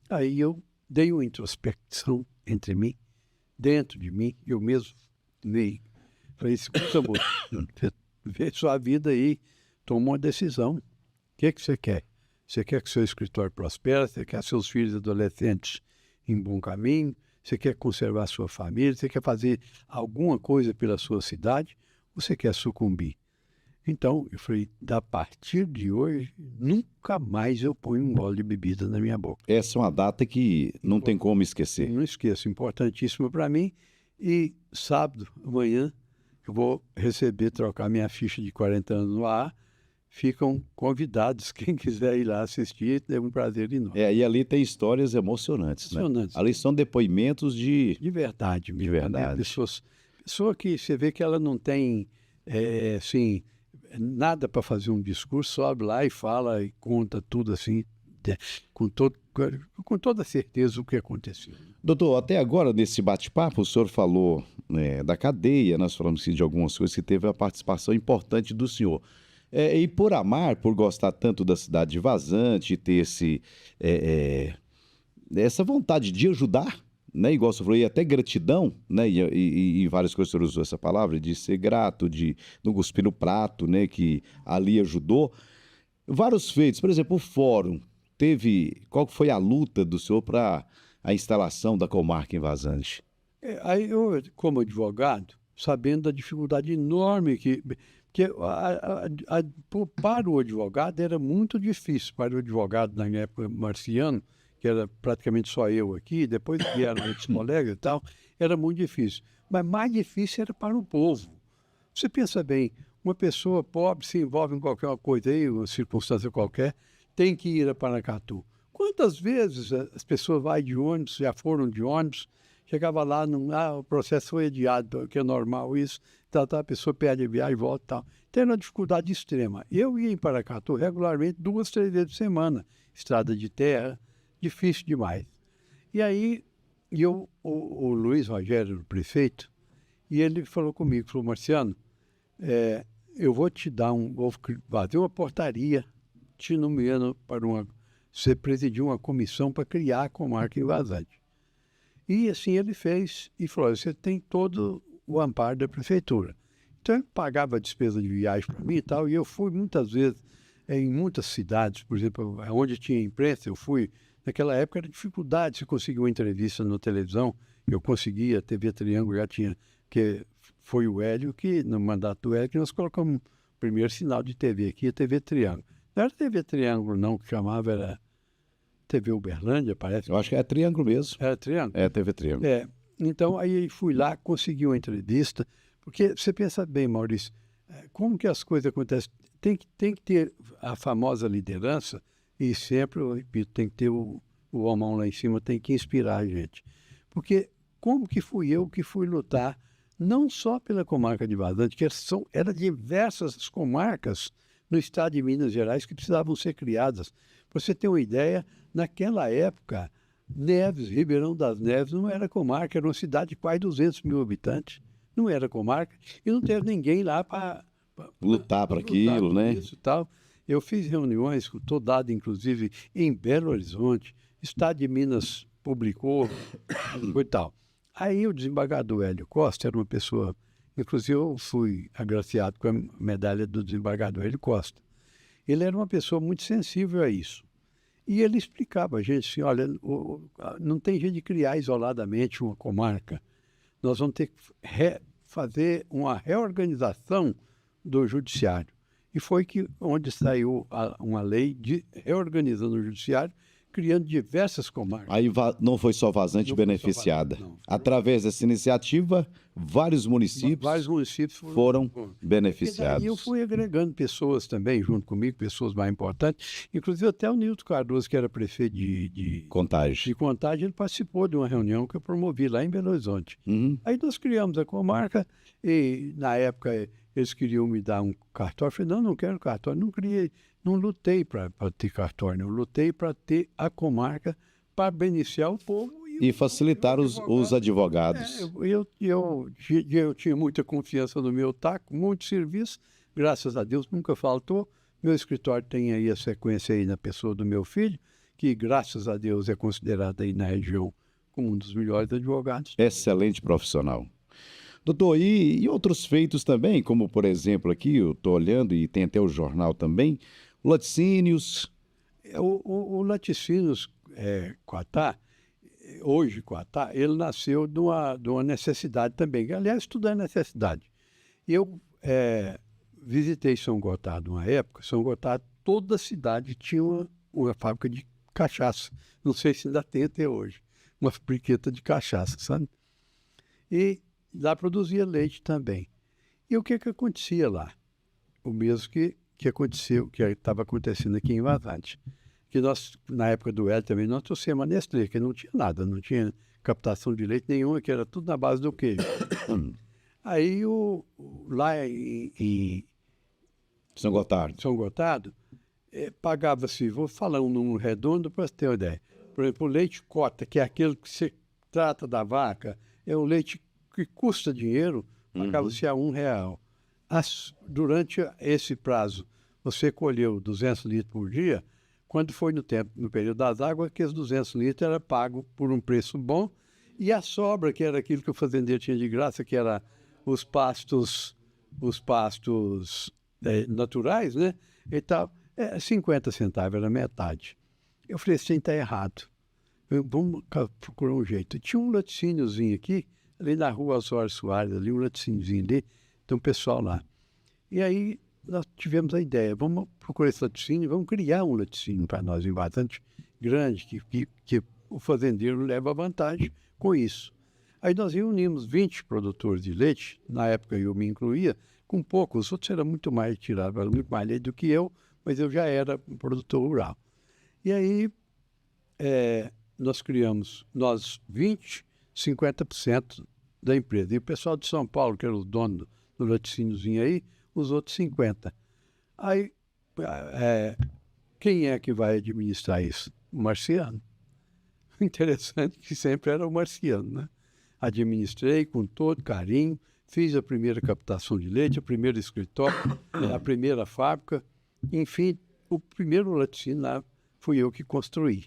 Aí eu dei uma introspecção entre mim, dentro de mim, eu mesmo falei, escuta, moço, vê sua vida aí, toma uma decisão. O que você quer? Você quer que seu escritório prospere? Você quer seus filhos adolescentes em bom caminho? Você quer conservar sua família? Você quer fazer alguma coisa pela sua cidade? Ou você quer sucumbir? Então, eu falei, a partir de hoje, nunca mais eu ponho um gole de bebida na minha boca. Essa é uma data que não tem como esquecer. Não esqueço, importantíssimo para mim. E sábado, amanhã, eu vou receber, trocar minha ficha de 40 anos no ar. Ficam convidados, quem quiser ir lá assistir, é um prazer enorme. E ali tem histórias emocionantes, né? Emocionantes. Ali são depoimentos de verdade mesmo. De verdade. Né? Pessoa que você vê que ela não tem, assim, nada para fazer um discurso, sobe lá e fala e conta tudo assim, com toda certeza o que aconteceu. Doutor, até agora, nesse bate-papo, o senhor falou da cadeia, nós falamos de algumas coisas que teve a participação importante do senhor. E por amar, por gostar tanto da cidade de Vazante, ter essa vontade de ajudar, né? Igual você falou, e até gratidão, né? E várias coisas o senhor usou essa palavra, de ser grato, de não cuspir no prato, né? Que ali ajudou. Vários feitos, por exemplo, o fórum qual foi a luta do senhor para a instalação da comarca em Vazante? Aí eu, como advogado, sabendo da dificuldade enorme que para o advogado era muito difícil, para o advogado na época Marciano, que era praticamente só eu aqui, depois vieram outros colegas e tal, era muito difícil. Mas mais difícil era para o povo. Você pensa bem, uma pessoa pobre se envolve em qualquer coisa aí, uma circunstância qualquer, tem que ir a Paracatu. Quantas vezes as pessoas vão de ônibus, já foram de ônibus, chegava lá, o processo foi adiado, que é normal isso, a pessoa perde a viagem, volta e tal. Tem uma dificuldade extrema. Eu ia em Paracatu regularmente 2, 3 vezes por semana, estrada de terra, difícil demais. E aí, o Luiz Rogério, o prefeito, e ele falou comigo, falou, Marciano, eu vou te dar vou fazer uma portaria te nomeando para você presidir uma comissão para criar a comarca em Vazante. E assim ele fez e falou, você tem todo o amparo da prefeitura. Então ele pagava a despesa de viagem para mim e tal, e eu fui muitas vezes em muitas cidades, por exemplo, onde tinha imprensa, eu fui. Naquela época era dificuldade, se conseguir uma entrevista na televisão, eu conseguia, a TV Triângulo já tinha, que foi o Hélio que, no mandato do Hélio, que nós colocamos o primeiro sinal de TV aqui, a TV Triângulo. Não era TV Triângulo não, que chamava, era TV Uberlândia, parece. Eu acho que é Triângulo mesmo. Era Triângulo? É, TV Triângulo. Então, aí fui lá, consegui uma entrevista, porque você pensa bem, Maurício, como que as coisas acontecem? Tem que ter a famosa liderança e sempre, eu repito, tem que ter o homão lá em cima, tem que inspirar a gente. Porque como que fui eu que fui lutar, não só pela comarca de Vazante, que eram diversas comarcas no estado de Minas Gerais que precisavam ser criadas. Para você ter uma ideia, naquela época, Neves, Ribeirão das Neves, não era comarca, era uma cidade de quase 200 mil habitantes. Não era comarca e não teve ninguém lá para lutar para aquilo, né? Isso e tal. Eu fiz reuniões, estou dado inclusive em Belo Horizonte, estado de Minas publicou e tal. Aí o desembargador Hélio Costa era uma pessoa, inclusive eu fui agraciado com a medalha do desembargador Hélio Costa. Ele era uma pessoa muito sensível a isso. E ele explicava a gente assim, olha, não tem jeito de criar isoladamente uma comarca. Nós vamos ter que fazer uma reorganização do judiciário. E foi onde saiu uma lei reorganizando o judiciário, criando diversas comarcas. Aí não foi só Vazante beneficiada. Só Vazante, não. Através dessa iniciativa, vários municípios foram beneficiados. E eu fui agregando pessoas também, junto comigo, pessoas mais importantes. Inclusive até o Nilton Cardoso, que era prefeito de Contagem, ele participou de uma reunião que eu promovi lá em Belo Horizonte. Uhum. Aí nós criamos a comarca e, na época, eles queriam me dar um cartório. Eu falei, não quero cartório. Não lutei para ter cartório, eu lutei para ter a comarca para beneficiar o povo. E facilitar os advogados. Eu tinha muita confiança no meu taco, muito serviço, graças a Deus nunca faltou. Meu escritório tem aí a sequência aí na pessoa do meu filho, que graças a Deus é considerado aí na região como um dos melhores advogados. Excelente profissional. Doutor, e outros feitos também, como por exemplo aqui, eu estou olhando e tem até o jornal também, laticínios. O laticínios Coatá, hoje Coatá, ele nasceu de uma necessidade também. Aliás, tudo é necessidade. Eu visitei São Gotardo uma época. São Gotardo, toda a cidade tinha uma fábrica de cachaça. Não sei se ainda tem até hoje. Uma briqueta de cachaça, sabe? E lá produzia leite também. E o que acontecia lá? O mesmo que aconteceu, que estava acontecendo aqui em Vazante. Que nós, na época do Hélio também, nós trouxemos a Nestlé, que não tinha nada, não tinha captação de leite nenhuma, que era tudo na base do queijo. Aí, lá em São Gotardo. São Gotardo, pagava-se, vou falar um número redondo para você ter uma ideia. Por exemplo, o leite cota, que é aquele que se trata da vaca, é um leite que custa dinheiro, pagava-se a R$1. Durante esse prazo, você colheu 200 litros por dia. Quando foi no período das águas, aqueles 200 litros era pago por um preço bom, e a sobra, que era aquilo que o fazendeiro tinha de graça, que era os pastos naturais, né? E tal, 50 centavos, era metade. Eu falei assim, está errado. Vamos procurar um jeito. Tinha um laticíniozinho aqui, ali na rua Osório Soares, ali, um laticíniozinho ali, tem um pessoal lá. E aí nós tivemos a ideia, vamos procurar esse laticínio, vamos criar um laticínio para nós, bastante grande, que o fazendeiro leva vantagem com isso. Aí nós reunimos 20 produtores de leite, na época eu me incluía, com pouco, os outros eram muito mais tirados, eram muito mais leite do que eu, mas eu já era um produtor rural. E aí nós criamos, 20, 50% da empresa. E o pessoal de São Paulo, que era o dono do laticíniozinho aí, os outros 50%. Aí, quem é que vai administrar isso? O Marciano. Interessante que sempre era o Marciano, né? Administrei com todo carinho, fiz a primeira captação de leite, o primeiro escritório, a primeira fábrica, enfim, o primeiro laticínio lá fui eu que construí.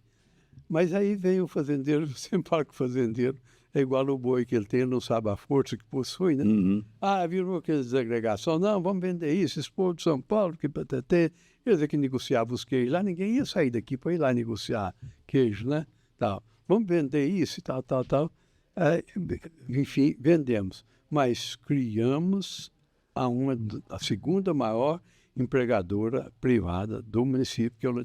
Mas aí vem o fazendeiro, eu sempre falo que o fazendeiro é igual o boi que ele tem, ele não sabe a força que possui, né? Virou aquela desagregação, não, vamos vender isso, esse povo de São Paulo, que patatê, eles é que negociavam os queijos lá, ninguém ia sair daqui para ir lá negociar queijo, né? Tal. Vamos vender isso e tal. Enfim, vendemos. Mas criamos a segunda maior empregadora privada do município, que eu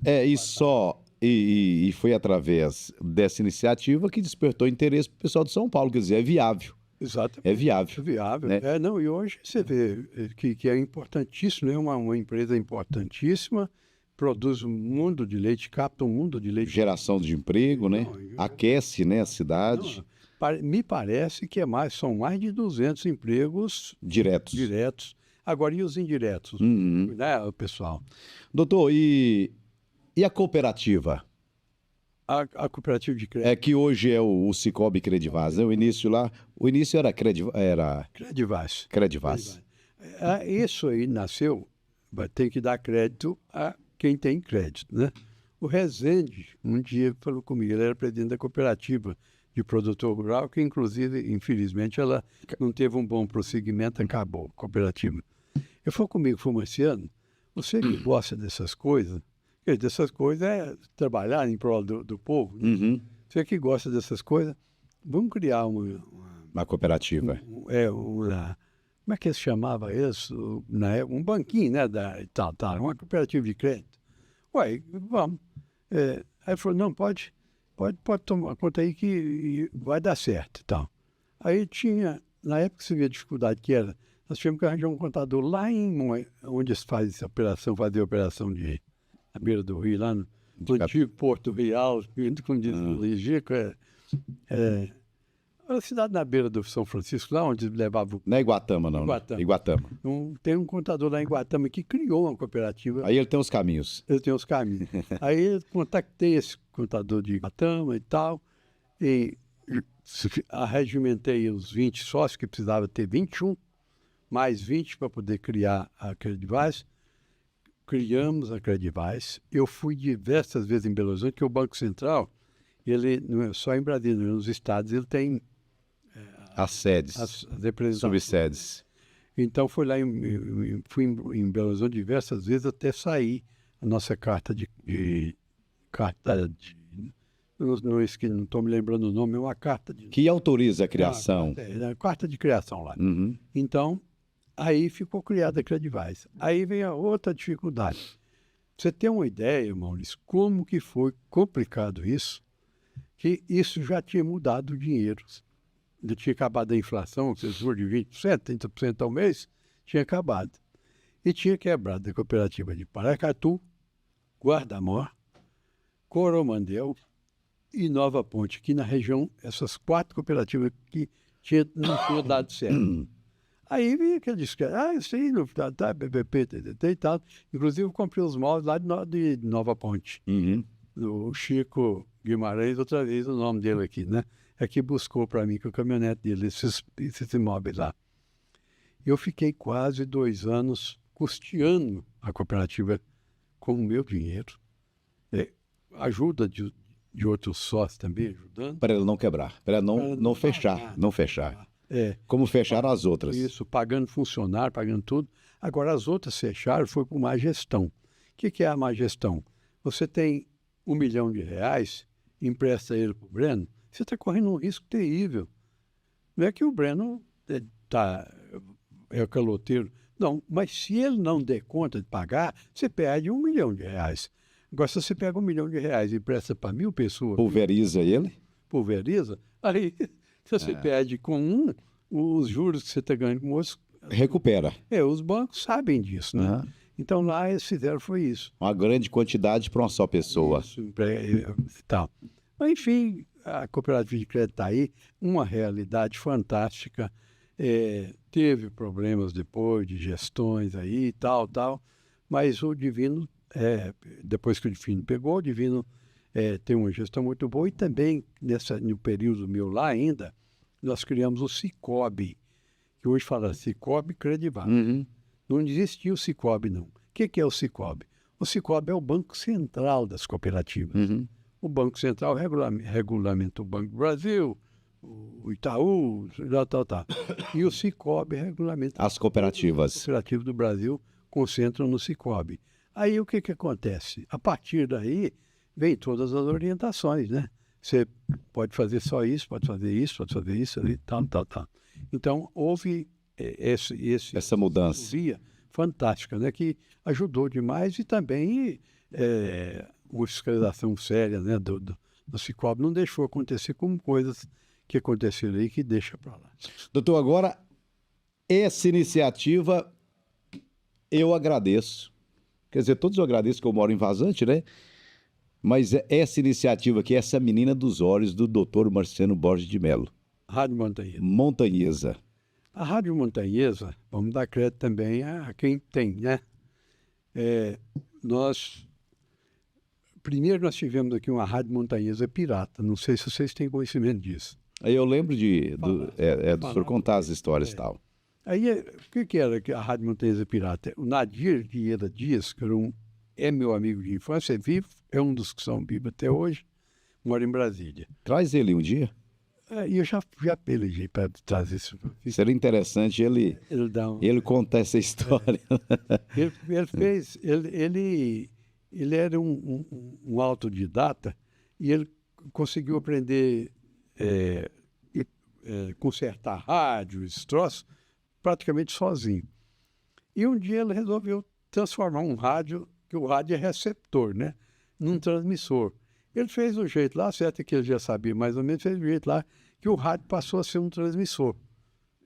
E foi através dessa iniciativa que despertou interesse para o pessoal de São Paulo, quer dizer, é viável. Exatamente. É viável. É viável. Né? E hoje você vê que é importantíssimo, é uma empresa importantíssima, produz um mundo de leite, capta um mundo de leite. Geração de emprego, né? Aquece, né, a cidade. Me parece que são mais de 200 empregos diretos. Agora, e os indiretos, né, pessoal? Doutor, e a cooperativa? A cooperativa de crédito. É que hoje é o Cicobi Credivaz, né? O início era Credivaz. Isso aí nasceu, tem que dar crédito a quem tem crédito, né? O Rezende, um dia falou comigo, ele era presidente da cooperativa de produtor rural, que inclusive, infelizmente, ela não teve um bom prosseguimento, acabou a cooperativa. Ele falou comigo, Marciano, você que gosta dessas coisas é trabalhar em prol do povo, né? Você que gosta dessas coisas, vamos criar uma cooperativa. Como é que se chamava isso? Um banquinho, né? Uma cooperativa de crédito. Vamos. Aí ele falou, não, pode tomar conta aí que vai dar certo. Tal. Aí na época você via a dificuldade que era, nós tivemos que arranjar um contador lá onde se fazia a operação à beira do rio, lá no antigo Porto Real, como diz o Ligico, a cidade na beira do São Francisco, lá onde levava... Não é Iguatama, não. Iguatama. Tem um contador lá em Iguatama que criou uma cooperativa. Aí ele tem os caminhos. Aí eu contactei esse contador de Iguatama e tal, e arregimentei os 20 sócios, que precisava ter 21, mais 20 para poder criar a Credivaz. Criamos a Credivaz. Eu fui diversas vezes em Belo Horizonte, que o Banco Central, ele não é só em Brasília, nos estados ele tem as sedes, as representações. Subsedes. Então fui em Belo Horizonte diversas vezes até sair a nossa carta não estou me lembrando o nome, é uma carta que autoriza a criação. Carta de criação lá. Então, aí ficou criada a Credivaz. Aí vem a outra dificuldade. Você tem uma ideia, Maurício, como que foi complicado isso? Que isso já tinha mudado o dinheiro. Já tinha acabado a inflação, que vocês foram de 20%, 30% ao mês, tinha acabado. E tinha quebrado a cooperativa de Paracatu, Guarda-Mor, Coromandel e Nova Ponte, que na região, essas 4 cooperativas que não tinham dado certo. Aí vi que ele disse, eu sei, BBP, TTT e tal. Inclusive, eu comprei os móveis lá de Nova Ponte. O Chico Guimarães, outra vez o nome dele aqui, né? É que buscou para mim com a caminhonete dele, esses imóveis lá. Eu fiquei quase 2 anos custeando a cooperativa com o meu dinheiro. Ajuda de outros sócios também, ajudando. Para ele não quebrar, para não fechar, não fechar. Como fecharam as outras. Isso, pagando funcionário, pagando tudo. Agora, as outras fecharam, foi por má gestão. O que é a má gestão? Você tem R$1 milhão, empresta ele para o Breno, você está correndo um risco terrível. Não é que o Breno é o caloteiro. Não, mas se ele não der conta de pagar, você perde R$1 milhão. Agora, se você pega R$1 milhão e empresta para 1.000 pessoas... Pulveriza ele? Pulveriza. Aí, se você perde com os juros que você está ganhando com outros... Recupera. Os bancos sabem disso, né? Então, lá eles fizeram foi isso. Uma grande quantidade para uma só pessoa. Isso, tal. Mas, enfim, a cooperativa de crédito está aí, uma realidade fantástica. Teve problemas depois de gestões aí, tal, mas o Divino, depois que o Divino pegou, o Divino tem uma gestão muito boa e também, no período meu lá ainda, nós criamos o Cicobi, que hoje fala Cicobi Credivar. Não existia o Cicobi, não. O que é o Cicobi? O Cicobi é o Banco Central das cooperativas. O Banco Central regulamenta o Banco do Brasil, o Itaú, tal. E o Cicobi regulamenta... As cooperativas. As cooperativas do Brasil concentram no Cicobi. Aí o que acontece? A partir daí, vem todas as orientações, né? Você pode fazer só isso, pode fazer isso, tal. Então, houve essa mudança fantástica, né? Que ajudou demais e também uma fiscalização séria, né? Do Cicobi não deixou acontecer como coisas que aconteceram aí que deixa para lá. Doutor, agora, essa iniciativa eu agradeço. Quer dizer, todos eu agradeço que eu moro em Vazante, né? Mas essa iniciativa aqui, essa menina dos olhos do doutor Marciano Borges de Mello. Rádio Montanhesa. Montanhesa. A Rádio Montanhesa, vamos dar crédito também a quem tem, né? Primeiro nós tivemos aqui uma Rádio Montanhesa pirata, não sei se vocês têm conhecimento disso. Aí eu lembro do senhor contar as histórias e tal. Aí, o que era a Rádio Montanhesa pirata? O Nadir Vieira Dias, que é meu amigo de infância, é vivo, é um dos que são vivos até hoje, mora em Brasília. Traz ele um dia. E eu já pelejei para trazer isso. Seria interessante ele contar essa história. Ele era um autodidata e ele conseguiu aprender consertar rádio, esses troços, praticamente sozinho. E um dia ele resolveu transformar um rádio, que o rádio é receptor, né, num transmissor. Ele fez um jeito lá, certo que ele já sabia mais ou menos, fez um jeito lá que o rádio passou a ser um transmissor.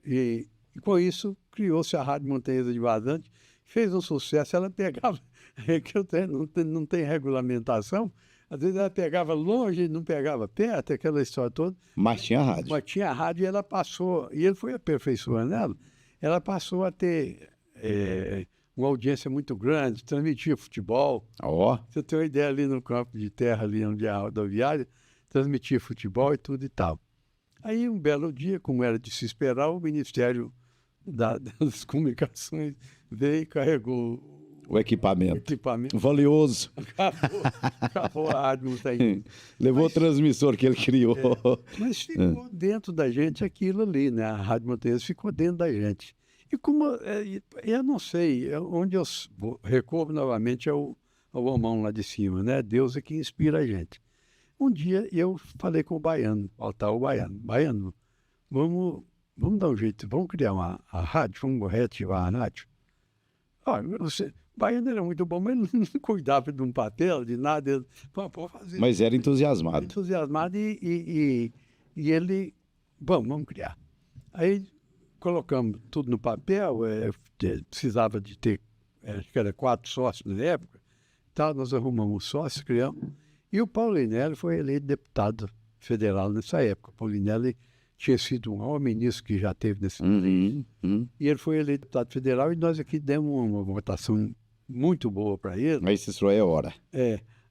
E com isso, criou-se a Rádio Montanhesa de Vazante, fez um sucesso. Ela pegava, que não tem regulamentação, às vezes ela pegava longe, não pegava perto, aquela história toda. Mas tinha rádio. Mas tinha rádio e ela passou, e ele foi aperfeiçoando ela passou a ter uma audiência muito grande, transmitia futebol. Você tem uma ideia, ali no campo de terra, ali onde é a rodoviária, transmitia futebol e tudo e tal. Aí, um belo dia, como era de se esperar, o Ministério das Comunicações veio e carregou o equipamento. Valioso. Acabou a rádio Montanhesa. Levou o transmissor que ele criou. Mas ficou dentro da gente aquilo ali, né? A Rádio Montanhesa ficou dentro da gente. E como, eu não sei, onde eu recorro novamente ao homão lá de cima, né? Deus é que inspira a gente. Um dia eu falei com o Baiano, Baiano, vamos dar um jeito, vamos criar a rádio, vamos reativar a rádio. Baiano era muito bom, mas ele não cuidava de um papel, de nada. Ele pode fazer. Mas era entusiasmado. E ele, vamos criar. Aí colocamos tudo no papel, precisava de ter, acho que era 4 sócios na época, tal, nós arrumamos um sócio, criamos, e o Paulinelli foi eleito deputado federal nessa época. O Paulinelli tinha sido um maior ministro que já teve nesse país, e ele foi eleito deputado federal, e nós aqui demos uma votação muito boa para ele. Aí Cícero é hora.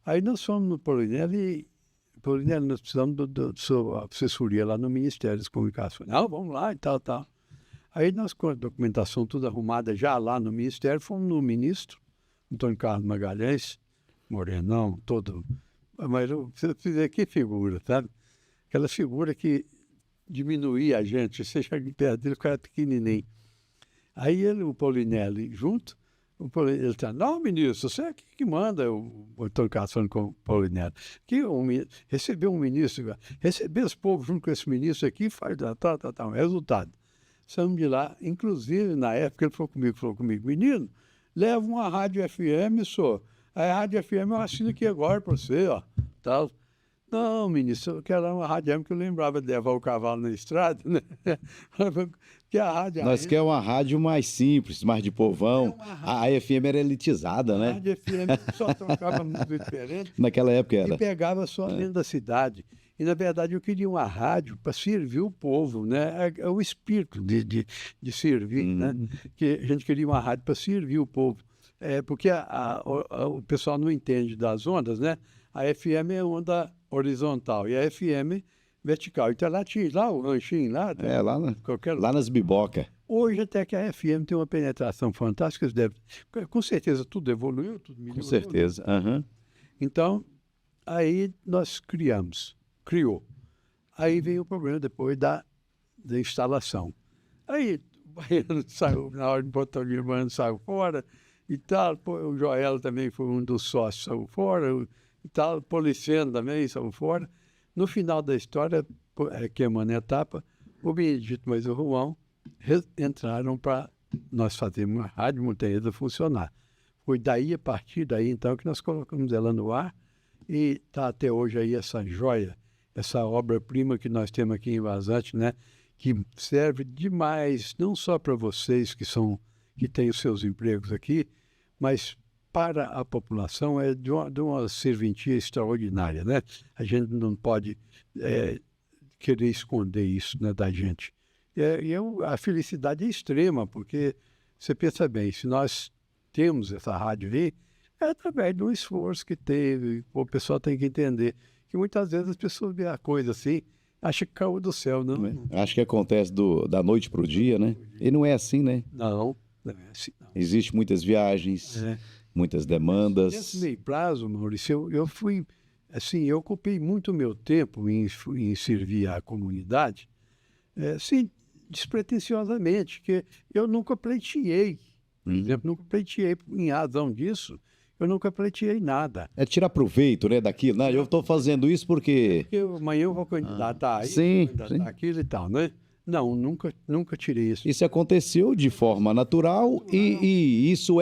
Aí nós fomos no Paulinelli, nós precisamos da sua assessoria lá no Ministério das Comunicações. Não, vamos lá e tal. Aí nós, com a documentação toda arrumada já lá no Ministério, fomos no ministro, Antônio Carlos Magalhães, morenão, todo... Mas você fizer que figura, sabe? Aquela figura que diminuía a gente, você chega perto dele, o cara pequenininho. Aí o Paulinelli junto, ele está, não, ministro, você é que manda, o Antônio Carlos falando com o Paulinelli, que receber um ministro, receber esse povo junto com esse ministro aqui, faz tal. Resultado. Saímos de lá, inclusive, na época, ele falou comigo, menino, leva uma rádio FM, senhor. A rádio FM eu assino aqui agora para você, ó, tal. Não, ministro, eu quero uma rádio FM que eu lembrava de levar o cavalo na estrada, né? Que a rádio Nós queremos uma rádio mais simples, mais de povão. A FM era elitizada, né? A rádio FM só tocava música diferente. Naquela época era. E pegava só dentro da cidade. E, na verdade, eu queria uma rádio para servir o povo, né? É o espírito de servir, né? Que a gente queria uma rádio para servir o povo. Porque o pessoal não entende das ondas, né? A FM é onda horizontal e a FM vertical. Então lá tinha lá o ranchinho lá. Lá nas bibocas. Hoje até que a FM tem uma penetração fantástica, com certeza tudo evoluiu, tudo melhorou. Com certeza. Uhum. Então, aí nós criou. Aí veio o problema depois da instalação. Aí o baiano saiu, na hora de botar o Germano saiu fora e tal, o Joel também foi um dos sócios, saiu fora, e tal, o Policiano também saiu fora. No final da história, que é uma etapa, o Benedito mais o João entraram para nós fazermos uma rádio montanhesa funcionar. Foi daí, a partir daí, então, que nós colocamos ela no ar e está até hoje aí essa joia, essa obra-prima que nós temos aqui em Vazante, né? Que serve demais, não só para vocês que têm os seus empregos aqui, mas para a população de uma serventia extraordinária, né? A gente não pode querer esconder isso, né, da gente. A felicidade é extrema, porque você pensa bem, se nós temos essa rádio aí, é através de um esforço que teve, o pessoal tem que entender que muitas vezes as pessoas veem a coisa assim, acham que caiu do céu, não? Acho que acontece da noite para o dia, né? E não é assim, né? Não é assim, não. Existem muitas viagens, muitas demandas. Nesse meio prazo, Maurício, eu fui, assim, eu ocupei muito meu tempo em servir a comunidade, assim, despretensiosamente, que eu nunca pleiteei, por exemplo, nunca pleiteei em razão disso, eu nunca pleiteei nada. É tirar proveito, né, daquilo, né? Eu estou fazendo isso porque Amanhã eu vou candidatar isso, sim, vou candidatar aquilo e tal, né? Não, nunca tirei isso. Isso aconteceu de forma natural e isso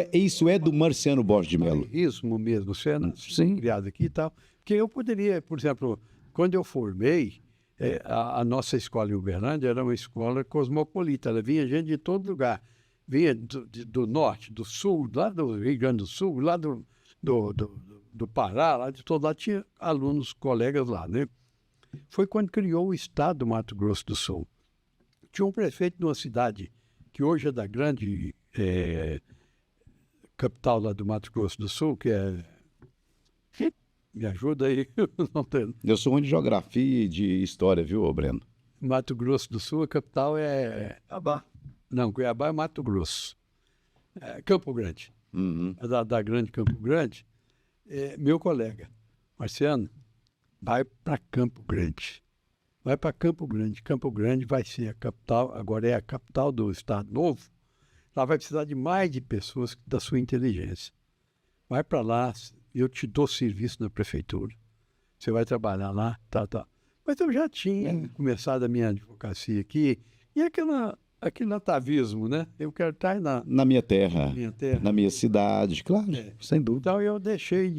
é do Marciano Borges de Mello. Isso mesmo, você é criado aqui e tal. Porque eu poderia, por exemplo, quando eu formei, a nossa escola em Uberlândia era uma escola cosmopolita, ela vinha gente de todo lugar. Vinha do norte, do sul, lá do Rio Grande do Sul, lá do Pará, lá de todo lado, tinha alunos, colegas lá, né? Foi quando criou o estado do Mato Grosso do Sul. Tinha um prefeito de uma cidade que hoje é da grande capital lá do Mato Grosso do Sul, que é... Me ajuda aí. Eu sou ruim de geografia e de história, viu, Breno? Mato Grosso do Sul, a capital é... Cuiabá. Não, Cuiabá é Mato Grosso. Campo Grande. Da grande Campo Grande. Meu colega, Marciano, vai para Campo Grande. Vai para Campo Grande. Campo Grande vai ser a capital, agora é a capital do Estado Novo. Lá vai precisar de mais de pessoas da sua inteligência. Vai para lá, eu te dou serviço na prefeitura. Você vai trabalhar lá, tá. Mas eu já tinha começado a minha advocacia aqui, e aquele atavismo, né? Eu quero estar na minha terra, na minha cidade, claro, sem dúvida. Então eu deixei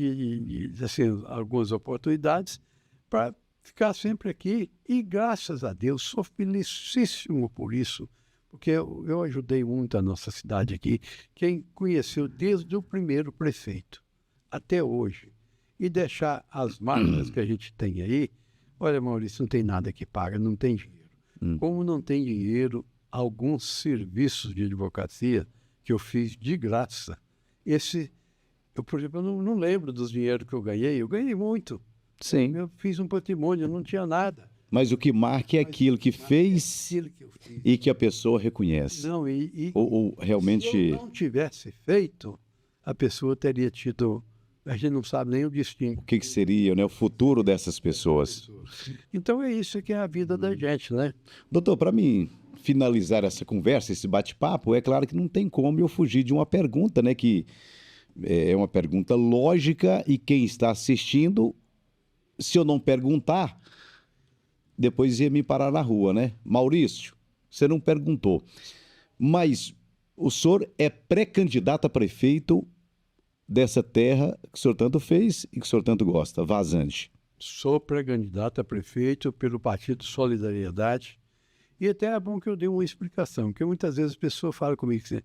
assim, algumas oportunidades para ficar sempre aqui, e graças a Deus sou felicíssimo por isso, porque eu ajudei muito a nossa cidade aqui. Quem conheceu desde o primeiro prefeito até hoje e deixar as marcas que a gente tem aí, olha, Maurício, não tem nada que paga, não tem dinheiro. Como não tem dinheiro, alguns serviços de advocacia que eu fiz de graça, eu, por exemplo, eu não lembro dos dinheiros que eu ganhei muito. Sim. Eu fiz um patrimônio, eu não tinha nada. Mas o que marca é aquilo que fez Aquilo que eu fiz. e que a pessoa reconhece. Não, Ou realmente... se eu não tivesse feito, a pessoa teria tido... A gente não sabe nem o destino. O que seria, né, o futuro dessas pessoas. Então é isso que é a vida da gente, né? Doutor, para mim finalizar essa conversa, esse bate-papo, é claro que não tem como eu fugir de uma pergunta, né, que é uma pergunta lógica e quem está assistindo, se eu não perguntar, depois ia me parar na rua, né? Maurício, você não perguntou, mas o senhor é pré-candidato a prefeito dessa terra que o senhor tanto fez e que o senhor tanto gosta, Vazante. Sou pré-candidato a prefeito pelo Partido Solidariedade. E até é bom que eu dê uma explicação, porque muitas vezes as pessoas falam comigo assim,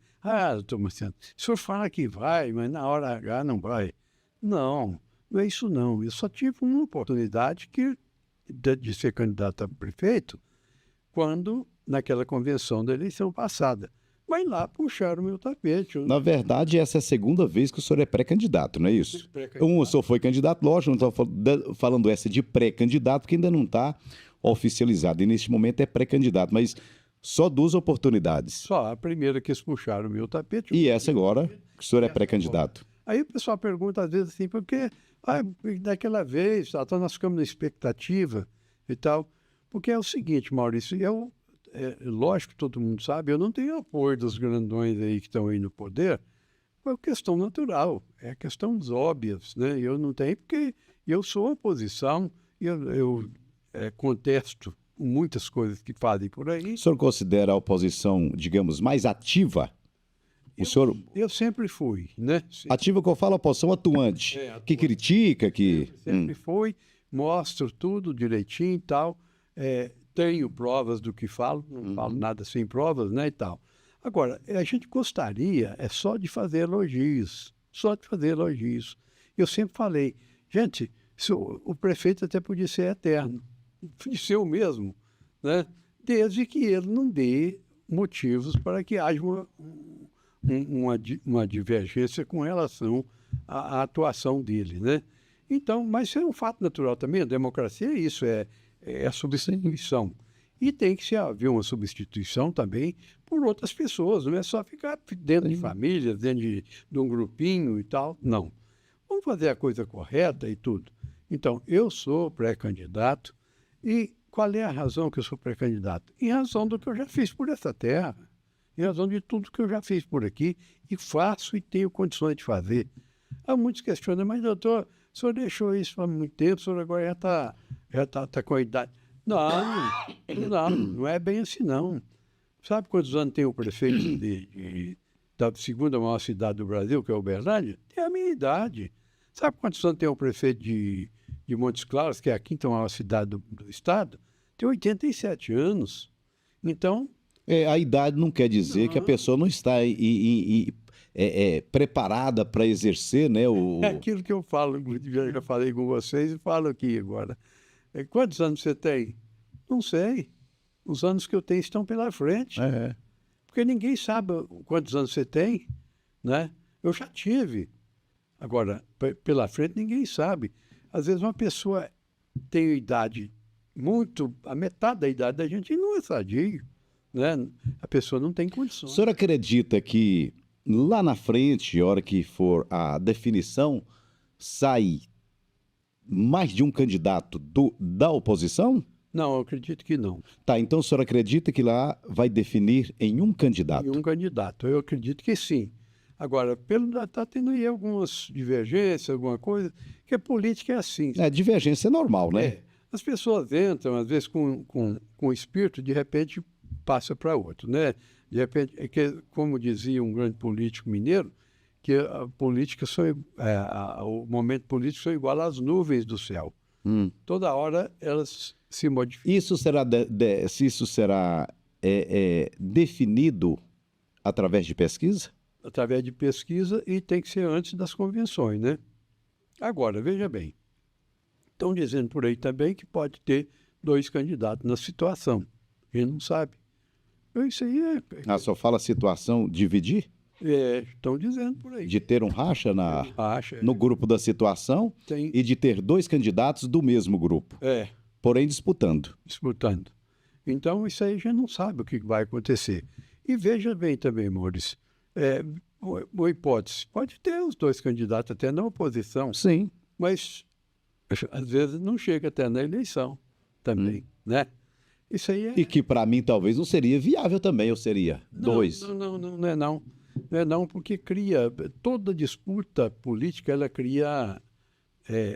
doutor Marciano, o senhor fala que vai, mas na hora H não vai. Não, não é isso não. Eu só tive uma oportunidade de ser candidato a prefeito quando, naquela convenção da eleição passada. Mas lá puxaram o meu tapete. Na verdade, essa é a segunda vez que o senhor é pré-candidato, não é isso? O senhor foi candidato, lógico, não estou falando essa de pré-candidato, porque ainda não está oficializado. E neste momento é pré-candidato, mas só 2 oportunidades. Só a primeira que eles puxaram o meu tapete. E essa agora, que o senhor é pré-candidato. Aí o pessoal pergunta às vezes assim, porque daquela vez, então nós ficamos na expectativa e tal. Porque é o seguinte, Maurício, lógico que todo mundo sabe, eu não tenho apoio dos grandões aí que estão aí no poder, é uma questão natural, é questões óbvias, né? Eu não tenho porque eu sou oposição, eu contesto muitas coisas que fazem por aí. O senhor considera a oposição, digamos, mais ativa? O senhor... Eu sempre fui, né? Ativa que eu falo, a oposição atuante, que critica, que... Sempre fui, mostro tudo direitinho e tal, tenho provas do que falo, não falo nada sem provas, né, e tal. Agora, a gente gostaria só de fazer elogios, só de fazer elogios. Eu sempre falei, gente, o prefeito até podia ser eterno, podia ser o mesmo, né, desde que ele não dê motivos para que haja uma divergência com relação à atuação dele, né? Então, mas isso é um fato natural também, a democracia é isso, é a substituição. E tem que haver uma substituição também por outras pessoas, não é só ficar dentro de família, dentro de um grupinho e tal, não. Vamos fazer a coisa correta e tudo. Então, eu sou pré-candidato e qual é a razão que eu sou pré-candidato? Em razão do que eu já fiz por essa terra, em razão de tudo que eu já fiz por aqui e faço e tenho condições de fazer. Há muitos questionam, mas doutor, o senhor deixou isso há muito tempo, o senhor agora já tá com a idade. Não é bem assim, não. Sabe quantos anos tem o prefeito da segunda maior cidade do Brasil, que é Uberlândia? Tem a minha idade. Sabe quantos anos tem o prefeito de Montes Claros, que é a quinta maior cidade do estado? Tem 87 anos. Então... a idade não quer dizer que a pessoa não está preparada para exercer, né? É aquilo que eu falo, inclusive eu já falei com vocês e falo aqui agora. Quantos anos você tem? Não sei. Os anos que eu tenho estão pela frente. Porque ninguém sabe quantos anos você tem, né? Eu já tive. Agora, pela frente ninguém sabe. Às vezes uma pessoa tem idade a metade da idade da gente e não é sadio, né? A pessoa não tem condições. O senhor acredita que lá na frente, a hora que for a definição, sai mais de um candidato da oposição? Não, eu acredito que não. Tá, então o senhor acredita que lá vai definir em um candidato? Em um candidato, eu acredito que sim. Agora, está tendo aí algumas divergências, alguma coisa, que a política é assim. Divergência é normal, né? As pessoas entram, às vezes, com espírito, de repente passa para outro, né? De repente, como dizia um grande político mineiro, que a política o momento político são igual às nuvens do céu. Toda hora elas se modificam. Isso será, se isso será definido através de pesquisa? Através de pesquisa e tem que ser antes das convenções, né? Agora, veja bem, estão dizendo por aí também que pode ter 2 candidatos na situação. A gente não sabe. Isso aí Só fala situação dividir? estão dizendo por aí. De ter um racha Acha, no grupo da situação tem, e de ter 2 candidatos do mesmo grupo, porém disputando. Então, isso aí a gente não sabe o que vai acontecer. E veja bem também, Maurício, uma hipótese, pode ter os 2 candidatos até na oposição, Sim. mas às vezes não chega até na eleição também, né? Isso aí E que para mim talvez não seria viável também, ou seria? Não, 2. Não é não. Não é não, porque toda disputa política, ela cria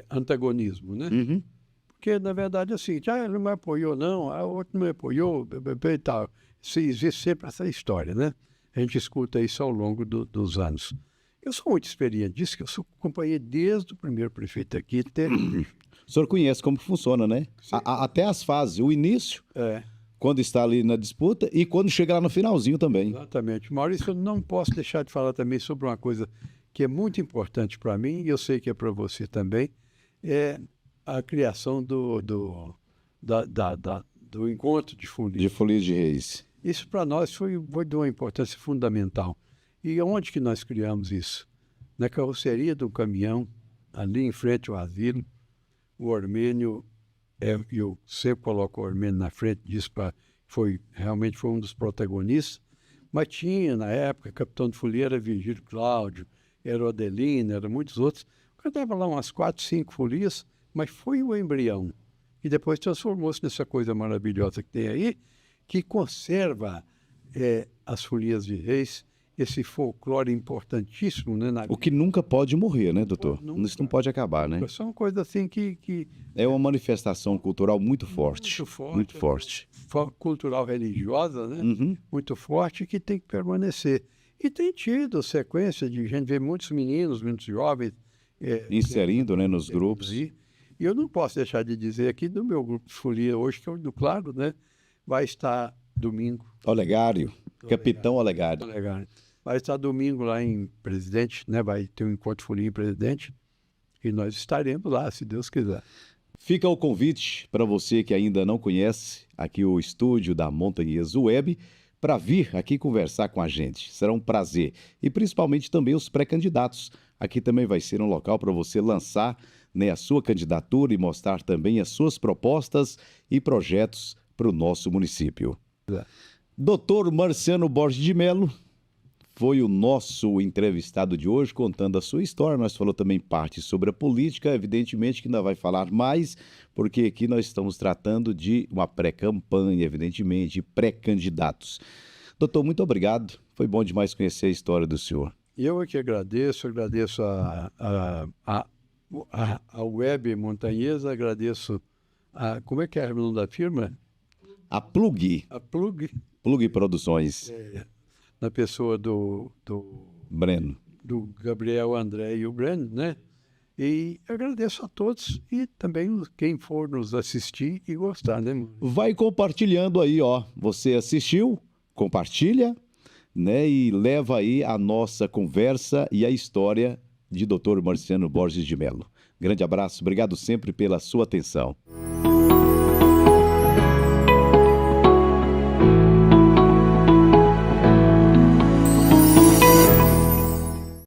antagonismo, né? Uhum. Porque, na verdade, é assim, ele não me apoiou, não, a outro não me apoiou, e tal. Existe sempre essa história, né? A gente escuta isso ao longo dos anos. Eu sou muito experiente disso, que eu acompanhei desde o primeiro prefeito aqui até... O senhor conhece como funciona, né? Até as fases, o início, quando está ali na disputa e quando chega lá no finalzinho também. Exatamente. Maurício, eu não posso deixar de falar também sobre uma coisa que é muito importante para mim, e eu sei que é para você também, é a criação do encontro de folias. De Folia de Reis. Isso para nós foi de uma importância fundamental. E onde que nós criamos isso? Na carroceria do caminhão, ali em frente ao asilo, o Ormênio, eu sempre coloco o Ormênio na frente disso, realmente foi um dos protagonistas, mas tinha, na época, capitão de folia era Virgílio Cláudio, era o Adelino, eram muitos outros. Eu dava lá umas 4, 5 folias, mas foi o embrião. E depois transformou-se nessa coisa maravilhosa que tem aí, que conserva as folias de reis, esse folclore importantíssimo, né? O que nunca pode morrer, né, doutor? Nunca. Isso não pode acabar, né? São coisas assim que É uma manifestação cultural muito forte. Muito forte. Cultural religiosa, né? Uhum. Muito forte, que tem que permanecer. E tem tido sequência de gente, ver muitos meninos, muitos jovens... inserindo, né, nos grupos. E eu não posso deixar de dizer aqui do meu grupo de folia hoje, que é o do Claro, né? Vai estar domingo. Olegário. Capitão Olegário. Vai estar domingo lá em Presidente, né? Vai ter um encontro de folia em Presidente. E nós estaremos lá, se Deus quiser. Fica o convite para você que ainda não conhece aqui o estúdio da Montanhês Web para vir aqui conversar com a gente. Será um prazer. E principalmente também os pré-candidatos. Aqui também vai ser um local para você lançar, né, a sua candidatura e mostrar também as suas propostas e projetos para o nosso município. Doutor Marciano Borges de Mello foi o nosso entrevistado de hoje, contando a sua história. Nós falamos também parte sobre a política, evidentemente que ainda vai falar mais, porque aqui nós estamos tratando de uma pré-campanha, evidentemente, pré-candidatos. Doutor, muito obrigado. Foi bom demais conhecer a história do senhor. Eu é que agradeço a Web Montanhesa, agradeço como é que é o nome da firma? A Plug. A Plug. Plug Produções. Na pessoa do Breno. Do Gabriel, André e o Breno, né? E agradeço a todos e também quem for nos assistir e gostar, né? Vai compartilhando aí, ó. Você assistiu, compartilha, né? E leva aí a nossa conversa e a história de Dr. Marciano Borges de Mello. Grande abraço, obrigado sempre pela sua atenção.